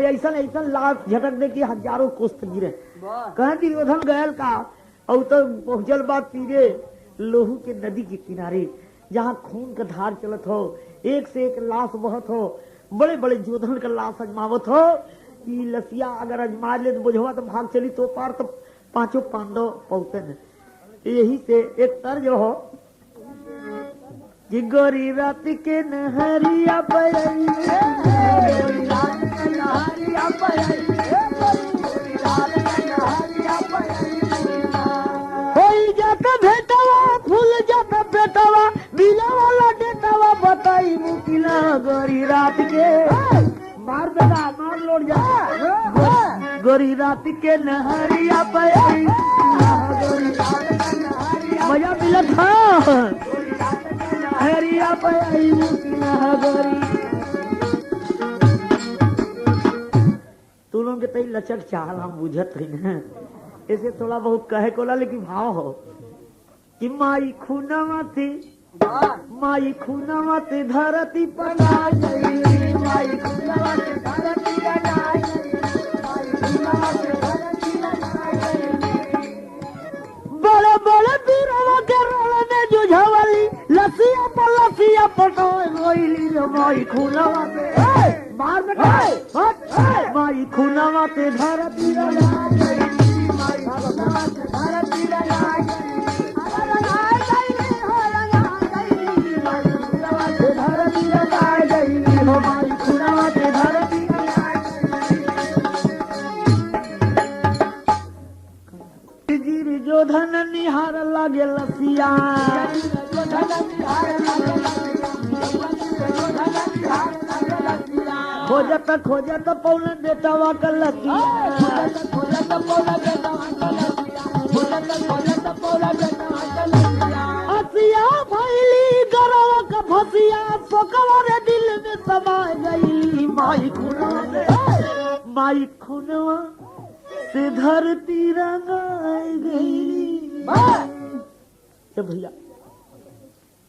ऐसा ऐसा लाश झटक दे कि हजारों कोस गिरे। कहे दुर्योधन गयल का, और तो पहुंचल बात तीरे लोहू के नदी के किनारे, जहाँ खून का धार चलत हो, एक से एक लाश बहत हो, बड़े बड़े जोधन का लाश अजमावत हो कि लसिया अगर अजमा ले तो बुझवा तो भाग चली, तो पार तो 5 पांडव पहुंचे न। यही से एक तर्ज हो कि गोरी रात के नहरिया होई जाता भेटवा, फूल जाता पेटवा, बिला वाला डेटवा, बताई मुकिला गोरी रात के। मार बेटा मार लोड जा। गोरी रात के नहरिया पई, मजा मिला था हरिया पई मुकिला गोरी। तू लोग के तई लचक चाहल हम बुझत ही न, ऐसे थोड़ा बहुत कहे कोला, लेकिन भाव हो कि माई खूनवा थी, माई खूनवा थी धरती पटा गई, माई खूनवा थी धरती पटा गई, माई खूनवा थी धरती पटा गई। बड़े बड़े वीरों के रोल में जुझवली, लसिया पटो रोइली रे माई खूनवा थी। मार बेटा माई खूनवा थी धरती पटा गई। दुर्योधन निहार लागे लसिया खोजत पौन बेटवा का लसिया हसिया भैली गरवा का भसिया सोकवा रे दिल में समा गई माई खुनवा से धरती रंगाई गई। तो भैया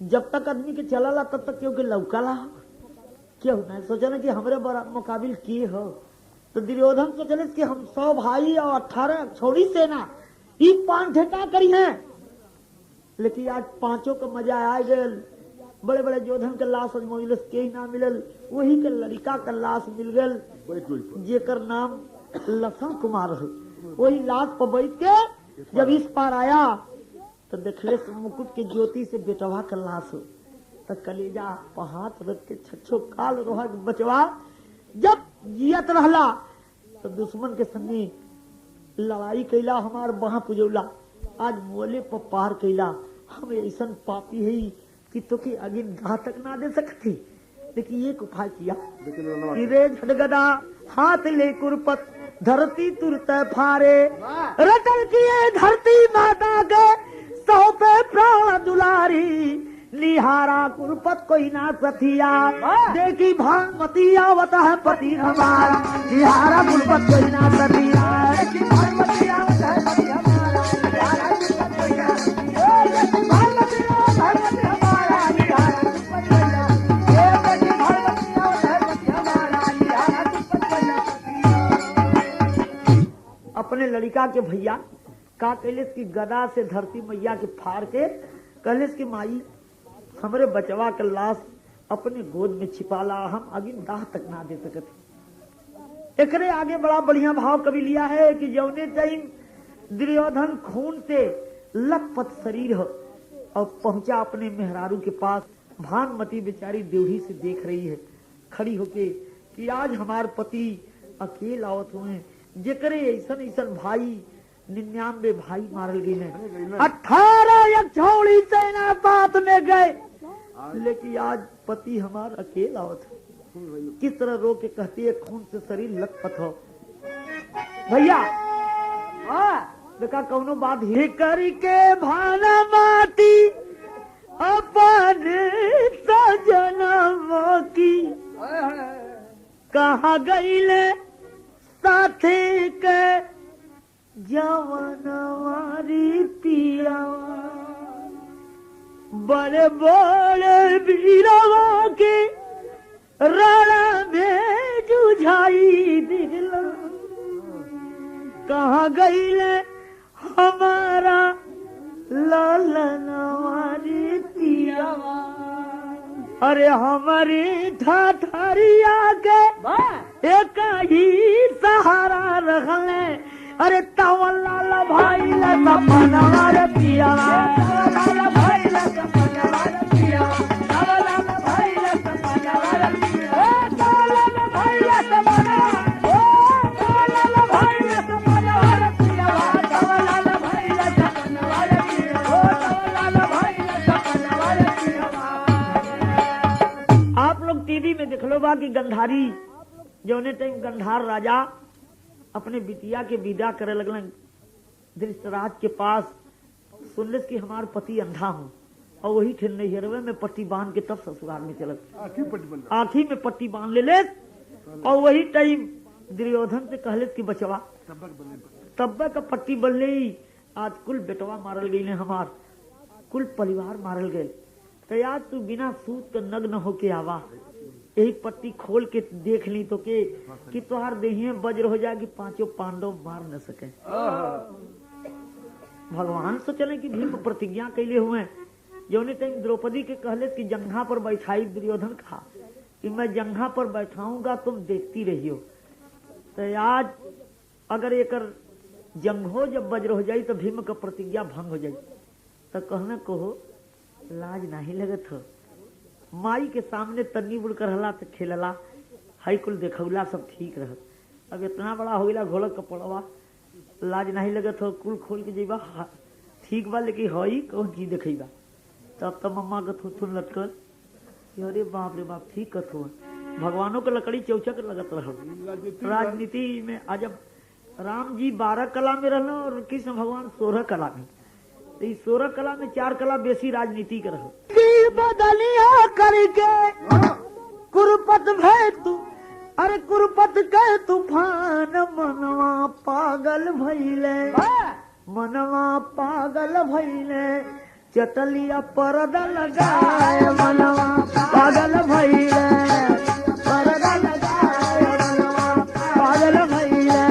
जब तक आदमी के चला तब तक क्यों के लौकाला क्यों ना सोचा ना कि हमारे बड़ा मुकाबिल की हो। तो दुर्योधन सोचले कि हम 100 भाई और 18 छोड़ी सेना ई 5 ठेका करी है, लेकिन आज 5 का मजा आ गए। बड़े बड़े जोधन के लाश मिलल के ना मिलल, वही के लड़का का लाश मिल गल जेकर नाम लखन कुमार है। वही लाश पर बैठ के जब इस पार आया तो देखले मुकुट के ज्योति से बेटवा का लाश हो, तो कलेजा हाथ रख के छछो काल रोहा बचवा जब जियत रहला तो दुश्मन के संगे लड़ाई कैला, हमार बहा पुजौला, आज मोले पर पार कैला। हम ऐसा पापी है कि तो के आगे घातक ना दे सकती, लेकिन एक उपाय किया कि रे झटगदा हाथ ले कुरपत धरती तुरत फारे, रटन किए धरती माता के सौ पे प्राण दुलारी, निहारा कुरपत कोई ना सथिया, देखी भानुमती आवत है पति हमारा, निहारा कुरपत कोई ना सथिया, देखी भानुमती आवत है पति हमारा, निहारा कुरपत कोई ना सथिया, देखी भानुमती आवत है पति हमारा, निहारा कुरपत कोई ना सथिया, देखी भानुमती आवत है पति हमारा, निहारा कुरपत कोई ना सथिया। अपने लड़का के भैया का कैलेस की गदा से धरती मैया के फाड़ के कैलेस की माई हमरे बचवा के लाश अपने गोद में छिपाला, हम आगे दाह तक ना दे सकते। एकरे आगे बड़ा बढ़िया भाव कभी लिया है कि जौने टाइम दुर्योधन खून से लथपथ शरीर हो और पहुंचा अपने मेहरारू के पास, भानुमती बेचारी देवढ़ी से देख रही है खड़ी होके कि आज हमार पति अकेले आवत हुए, जेकरे ऐसन ऐसन भाई 99 भाई मारल गए हैं, 18 एक छोड़ी सेना साथ में गए, लेकिन आज पति हमार अकेला आवत है। किस तरह रो के कहती है खून से शरीर लथपथ हो। भैया देखा कौनो बात ही करके भाना माती अपन सजनवा की, कहा गईले साथी के जवानवारी पिया, बड़े बड़े वीरवा के रणा में जुझाई दिला, कहाँ गईले हमारा लालनवारी पिया, अरे हमारी ठाठरिया के एक ही सहारा रखले, अरे तवला भाई ला सपना रे पिया, तवला भाई ला सपना रे पिया, तवला भाई ला सपना रे पिया, तवला भाई ला सपना, ओ तवला भाई ला सपना रे पिया, तवला भाई ला सपना रे पिया, ओ तवला भाई ला सपना रे पिया। आप लोग टीवी में देख लो बा कि गंधारी जौने टाइम गंधार राजा अपने बिटिया के विदा करे लगलन धृतराज के पास, सुनलिस कि हमार पति अंधा हो और वही ठेन नैहरवे में पट्टी बांध के तब ससुराल में चलत, आँखी में पट्टी बांध ले और वही टाइम दुर्योधन से कहलिस कि बचवा तब्बे का पट्टी बन ले, आज कुल बेटवा मारल गई ने, हमार कुल परिवार मारल गए, तो आज तू बिना सूत के नग्न होके आवा, एक पट्टी खोल के देख ली तो के कि तुहार देहिए वज्र हो जाए कि 5 पांडव मार न सके। भगवान सोचले कि भीम प्रतिज्ञा कैले हुए, जौने टाइम द्रौपदी के कहले कि जंघा पर बैठाई दुर्योधन कहा कि मैं जंघा पर बैठाऊंगा तुम देखती रहियो, तो आज अगर एक जंघो जब वज्र हो जाई तो भीम का प्रतिज्ञा भंग हो जाई, तो कहना कहो लाज नहीं लगत हो, माई के सामने तन्नी बुड़ कर हला तो खेलला हाई कुल देखौला सब ठीक रह, अब इतना बड़ा हो गया घोड़ा कपड़वा लाज नहीं लगत हो कुल खोल के जीवा ठीक बा लेकिन हई कौन चीज देखेगा तब तो मम्मा का थुथुन लटकल कि अरे बाप रे बाप ठीक कथो भगवानों का लकड़ी चौचक लगत रहो। राजनीति में अजब राम जी 12 कला में रहना और कृष्ण भगवान 16 कला में, तो इस 16 कला में 4 कला बेसी राजनीति कर रहो। बदलिया करके कुरपत भय तू अरे कुरपत के तूफान मनवा पागल भइले मनवा पागल भइले चटलिया परदा लगाए मनवा पागल भइले परदा लगाए मनवा पागल भइले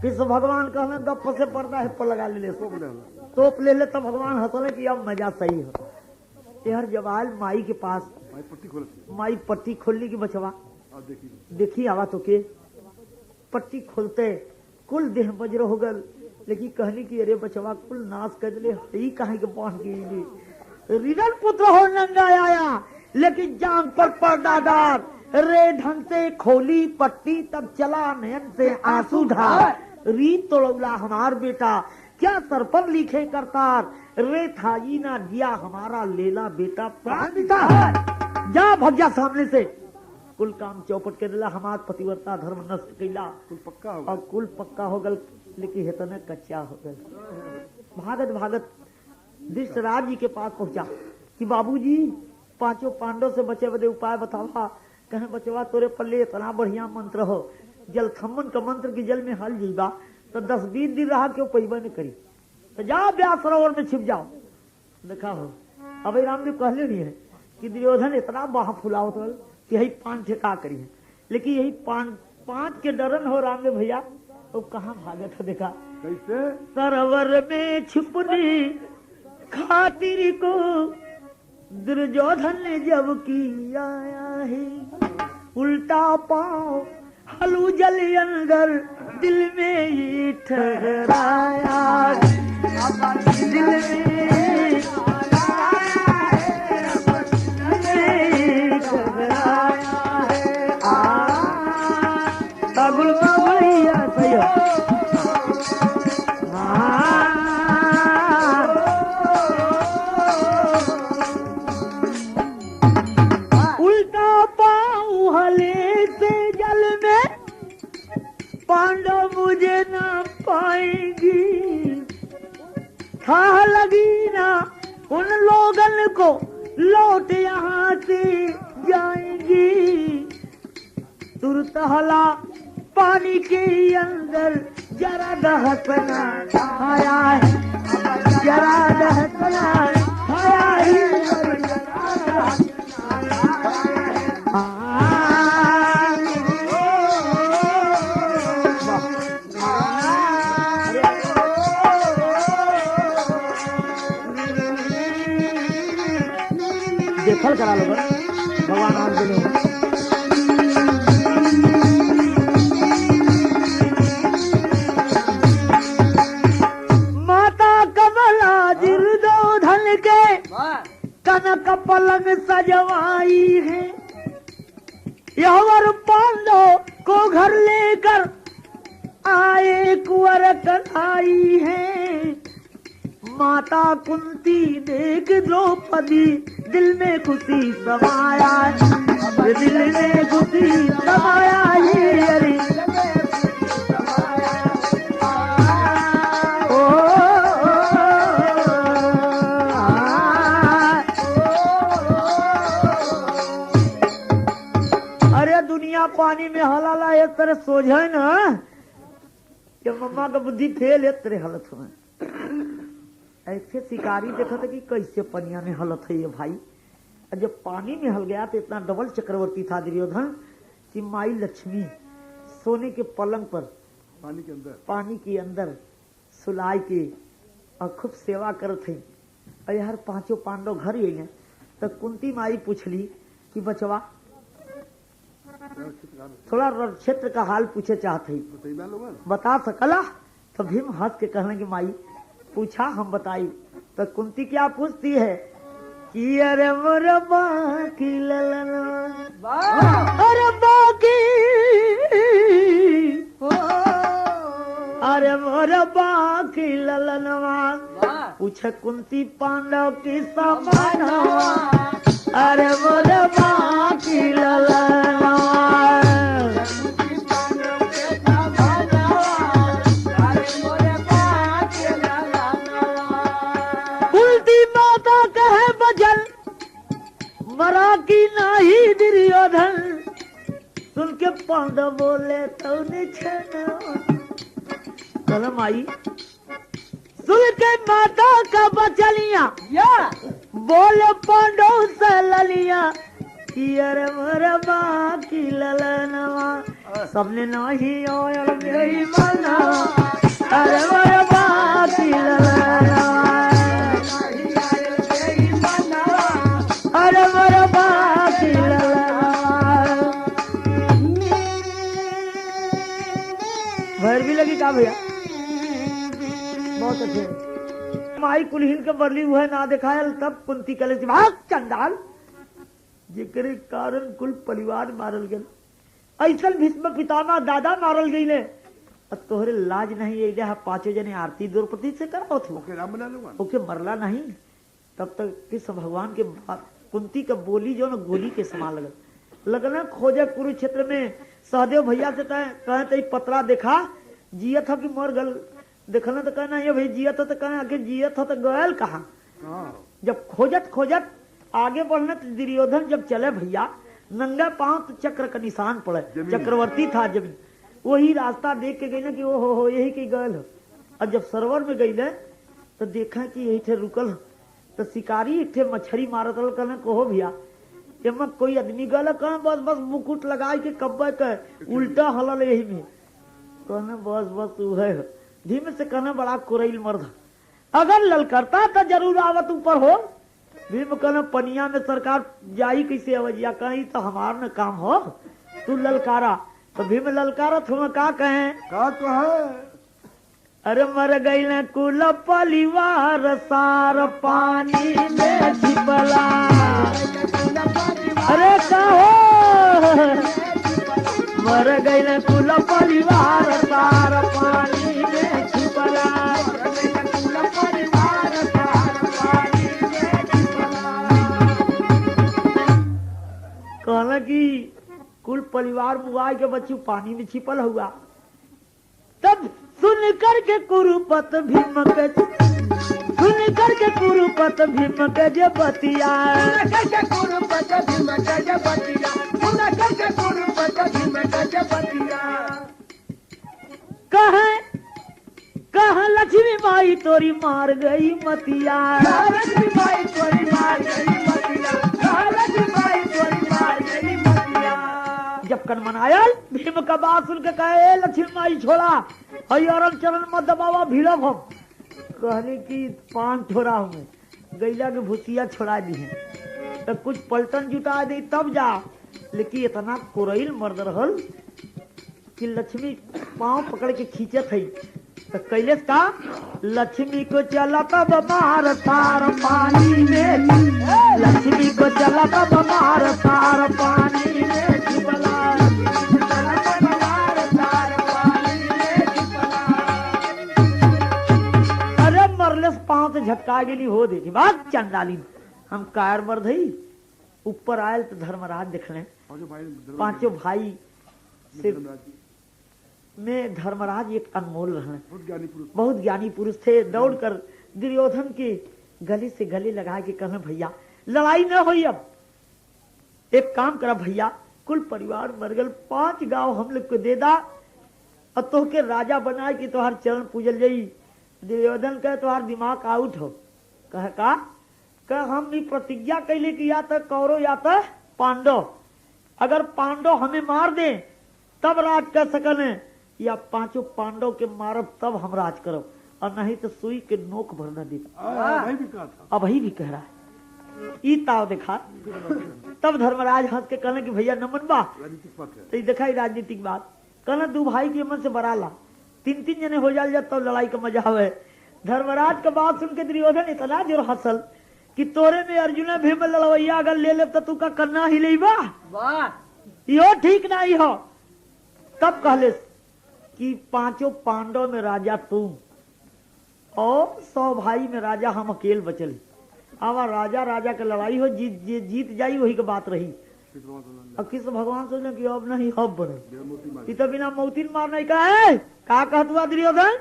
कृष्ण भगवान कहने गप से पर्दा है पर लगा ले तोप ले ले तो भगवान हंसले कि अब मजा सही हो। यार जवाल माई के पास माई पट्टी खोलने की बचवा देखी आवा तो के पट्टी खोलते कुल देह बज्र हो गल लेकिन कहने की अरे बचवा कुल नाश कर दिले ही कहे के पहुंच गई रिदल पुत्र हो नंगा आया लेकिन जान पर पर्दादार रे ढंग से खोली पट्टी तब चला नयन से आंसू ढार रीत तोड़ौला हमार बेटा क्या सर पर लिखे करतार रे थाई ना दिया हमारा लेला बेटा प्राण जा भग जा सामने से कुल काम चौपट के दिला हमार पतिव्रता धर्म नष्ट कैला और कुल पक्का हो गल लेकिन हेतने कच्चा हो गल। भागत भागत दृष्टराज जी के पास पहुंचा कि बाबूजी 5 पांडव से बचे बदे उपाय बतावा। कहे बचवा तोरे पल्ले इतना बढ़िया मंत्र हो जल थम्मन का मंत्र की जल में हल जीवा तो 10-20 दिन रहा क्यों पैबा ने करी तो जाओ व्यास सरोवर में छिप जाओ। देखा हो अब रामदेव कहले नहीं है कि दुर्योधन इतना बाह फुलाओ तो कि यही 5 ठेका करी है लेकिन यही 5 के डरन हो रामदेव भैया तो कहाँ भागे था देखा कैसे सरोवर में छिपने खातिर को दुर्योधन ने जब किया है उल्टा पाँव हलू जल अंदर दिल में ये ठहराया दिल में उल्टा पाँव हले से जल में पांडव मुझे ना पाएंगी था लगी ना उन लोगन को लौट यहाँ से जाएंगी तुरंत हला पानी के अंदर जरा दहकना आया है जरा दहकना आया है देखल करा लो भगवान आज बोले माता कमला दुर्योधन के कनक पलंग सजवाई है यवर पांडव को घर लेकर आए कुंवर कन्हाई है माता कुंती देख द्रौपदी दिल में खुशी समाया दिल में खुशी समाया अरे अरे दुनिया पानी में हलाला एक तरह सोझे ना कि मम्मा का बुद्धि फेल है तेरे हालत में ऐसे शिकारी देखा था कि कैसे पनिया में हलत है ये भाई। जब पानी में हल गया तो इतना डबल चक्रवर्ती था दुर्योधन कि माई लक्ष्मी सोने के पलंग पर पानी के अंदर सुलाई के और खूब सेवा कर थे। और यार 5 पांडव घर ही गए तो कुंती माई पूछली कि बचवा थोड़ा क्षेत्र का हाल पूछे चाहते बता सकला तो भीम हंस के कहने की माई पूछा हम बताई तो कुंती क्या पूछती है कि अरे मोर बाकी ललनवा अरे बाकी अरे मोर बाकी ललनवा पूछे कुंती पांडव की समानवा अरे मोर बाकी ललनवा मरा की नाही दुर्योधन सुन के पांडव बोले तो कलम आई सुन के माता का बचलिया बोले पांडव से ललिया कि अरे मरा बाकी ललनवा सबने नाही और मेरी मना अरे मरा बाकी ललनवा अरे मरा बाकी भर भी लगी का भैया बहुत अच्छे माई कुलहीन के बरली हुए ना दिखायल तब कुंती कले से भाग चंडाल जेकरे कारण कुल परिवार मारल गल ऐसा भीष्म पितामह दादा मारल गई ने तोहरे लाज नहीं है जहाँ पांचों जने आरती द्रौपदी से कराओ थे ओके मरला नहीं तब तक कृष्ण भगवान के कुंती का बोली जो न गोली के समान लगना खोजे कुरुक्षेत्र में सहदेव भैया से कहे पतरा देखा जिया था कि मर गल देखना तो कहना ये भाई जिया था तो कहना आखिर जिया था तो गयल कहा जब खोजत खोजत आगे बढ़ने तो दुर्योधन जब चले भैया नंगा पांव तो चक्र का निशान पड़े चक्रवर्ती था जब वही रास्ता देख के गई ना कि वो हो यही की गयल हो और जब सरोवर में गई तो देखा कि यही थे रुकल तो शिकारी एक थे मछली मारत कहना कहो भैया एमा कोई आदमी गल कह बस बस मुकुट लगाए के कब्बे के उल्टा हलल यही में कहना बस बस उहे धीमे से कहना बड़ा कुरैल मर्द अगर ललकरता तो जरूर आवत ऊपर हो भीम कहना पनिया में सरकार जाई कैसे अवजिया कहीं तो हमार न काम हो तू ललकारा तो भीम ललकारा तुम का कहे अरे मर गई न कुल परिवार सार पानी में छिपला अरे कहो मर गई न कुल परिवार सार पानी में छिपला कहना कि कुल परिवार मुआई के बच्चू पानी में छिपल हुआ तब सुन करके कुरुपत भीम के जे बतिया कहा लक्ष्मी माई तोरी मार गई मतिया लक्ष्मी माई तोरी मार गई मतिया जब कन मनायल भीम का बात सुन के कहे लक्ष्मी माई छोड़ा हरिहरन चरण मत दबावा भीड़ब हम कहने की 5 छोड़ा हमें गैला के भूतिया छोड़ा दी है तो कुछ पलटन जुटा दी तब जा लेकिन इतना कुरैल मर्द रहल कि लक्ष्मी पांव पकड़ के खींचत है तो कैलेश का लक्ष्मी को चला तब मार तार पानी में लक्ष्मी को चला तब मार तार पानी में छिपला पांव से झटका गेली हो देखी बात चंडाली हम कायर मर्द ही ऊपर आयल तो धर्मराज देखने पांचों भाई से में धर्मराज एक अनमोल रहने बहुत ज्ञानी पुरुष थे दौड़कर दुर्योधन के गले से गले लगा के कहने भैया लड़ाई न हुई अब एक काम करा भैया कुल परिवार मरगल 5 गांव हम लोग को दे दा और तो के राजा बनाए कि तोहार चरण पूजल जाई दुर्योधन कहे तुम्हार दिमाग आउट हो कह हम भी प्रतिज्ञा कैले कि या तो कौरव या तो पांडव अगर पांडव हमें मार दे तब राज कर सकने या 5 पांडव के मारब तब हम राज करब और नहीं तो सुई के नोक भरना दे अब ही भी कह रहा है ई ताव देखा तब धर्मराज हंस के कहने कि भैया न मनबा तो देखा राजनीतिक बात कहना 2 भाई के मन से बराला 3 जने हो जाल जब तब लड़ाई का मजा आवे धर्मराज का बात सुन के दुर्योधन इतना जोर हंसल कि तोरे में अर्जुन भीम लड़वैया अगर ले ले तो तू का करना ही ले बा वाह यो ठीक नहीं हो। तब कहले कि 5 पांडव में राजा तुम और 100 भाई में राजा हम अकेले बचल। अब राजा के लड़ाई हो, जीत जाई वही की बात रही। अब कृष्ण भगवान सोचले कि अब नहीं अब बढ़े तो बिना मौती मार नहीं का है का कहतुआ दुर्योधन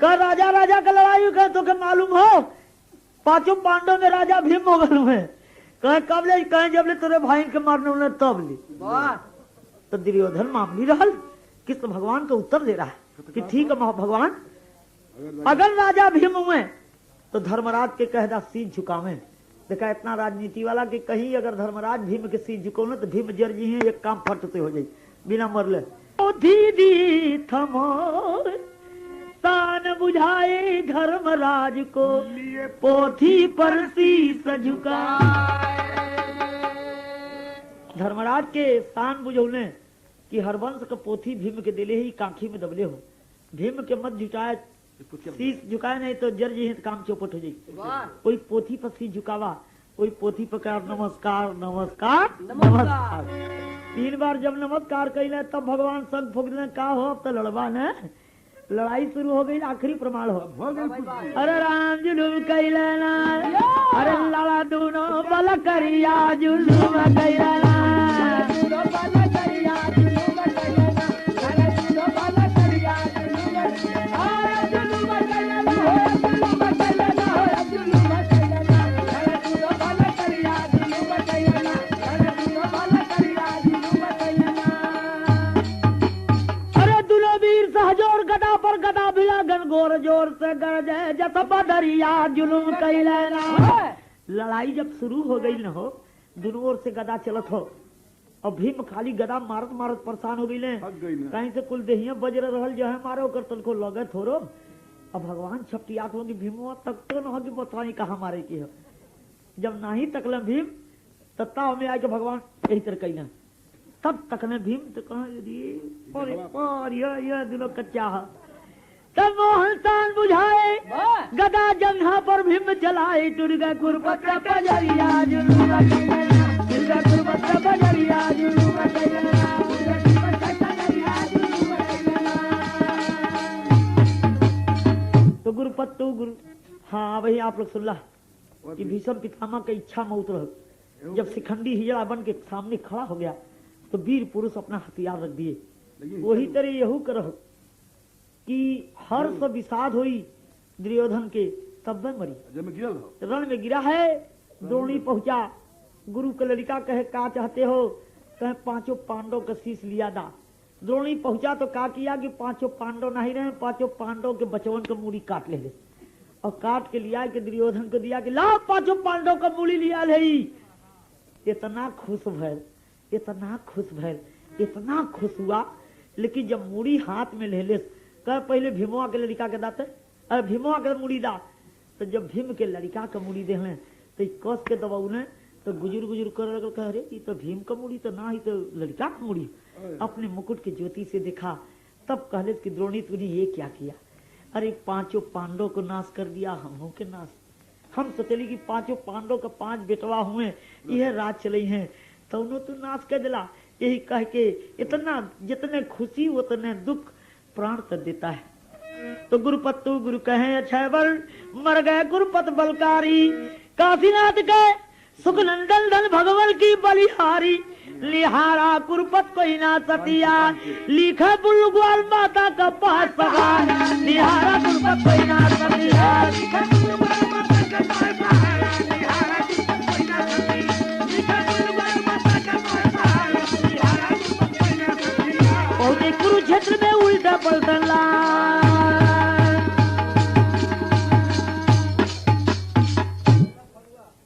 कर राजा के लड़ाई कह तो के मालूम हो 5 पांडव में राजा भीम हो गल में कहे कब ले कहे जब ले तेरे भाई के मारने उन्हें तब ले। तो दुर्योधन मामली रहल। कृष्ण भगवान को उत्तर दे रहा है कि ठीक है भगवान अगर राजा भीम हुए तो धर्मराज के कहदा सीध झुकावे। देखा इतना राजनीति वाला कि कहीं अगर धर्मराज भीम के सीध झुको न तो भीम जर जी है एक काम फटते हो जाए बिना मरले। दीदी थमो तान बुझाए धर्मराज को पोथी पर शीश झुका। धर्मराज के शान बुझौले कि हरवंश का पोथी भीम के दिले ही कांखी में दबले हो। भीम के मत झुकाए शीश झुकाए नहीं तो जर जी काम चौपट हो जाए। कोई पोथी पर शीश झुकावा कोई पोथी पर कर नमस्कार नमस्कार नमस्कार 3 बार जब नमस्कार कैले तब भगवान संग फूकने का हो अब तो लड़वा न लड़ाई शुरू हो गई। आखिरी प्रमाण हो अरे राम जुलूम कैले ना अरे लड़ा दोनों बल करिया जुलूम कैले ना गोर जोर से गरजे जत बदरिया जुलूम कैलेना। लड़ाई जब शुरू हो गई न हो दोनों ओर से गदा चलत हो और भीम खाली गदा मारत मारत परेशान हो गई कहीं से कुल देहिया बजर रहल जो है मारो कर तनको लगे थोरो। अब भगवान छपटियात होगी भीमवा तक तो न होगी बताई कहाँ मारे की हो। जब नहीं तकल भीम तत्ता में आके भगवान यही तरह कहना तब तकने भीम तो कहा यह दिनों कच्चा है। तब मोहन तान बुझाए गदा जंघा पर भीम चलाए टुरगा कुरपत बजरिया जुलूम टुरगा कुरपत बजरिया जुलूम तो गुरुपत्तु गुरु। हाँ वही आप लोग सुन ला कि भीष्म पितामह की इच्छा मौत रह जब शिखंडी हिजड़ा बन के सामने खड़ा हो गया तो वीर पुरुष अपना हथियार रख दिए। वही तरह यहू करह कि हर्ष विषाद हुई दुर्योधन के तब में मरी रण में गिरा है। द्रोणी पहुंचा गुरु के लड़का कहे का चाहते हो कहे 5 पांडव का शीश लिया दा। द्रोणी पहुंचा तो का किया कि 5 पांडव नहीं रहे 5 पांडव के बचवन का मूड़ी काट ले और काट के लिया कि दुर्योधन को दिया कि ला 5 पांडव का मूड़ी लिया ले। इतना खुश भैल इतना खुश हुआ लेकिन जब मूड़ी हाथ में ले कह पहले भीमवा के लड़का के दाते अरे भीमवा के मुड़ी दा। तो जब भीम के लड़का का मुड़ी देहले तो कस के दबाउने तो गुजर कर लगल कह रे तो भीम का मुड़ी तो ना ही तो लड़का का मुड़ी। अपने मुकुट की ज्योति से देखा तब कहले कि द्रोणी तूने ये क्या किया। अरे 5 पांडव को नाश कर दिया हम के नाश। हम सोचली कि 5 पांडव का 5 बेटवा हुए यह राज चले हैं तो उन्होंने तू नाश कर दिला। यही कह के इतना जितने खुशी उतने दुख प्राण कर देता है। तो गुरुपत्तु गुरु कहे अच्छा बल मर गए गुरुपत बलकारी काशीनाथ के सुखनंदन धन भगवान की बलिहारी लिहारा गुरुपत कोई ना सतिया लिखा बुलगुआल माता का पास सगार लिहारा गुरुपत कोई ना सतिया कुरुक्षेत्र में उल्टा पलटा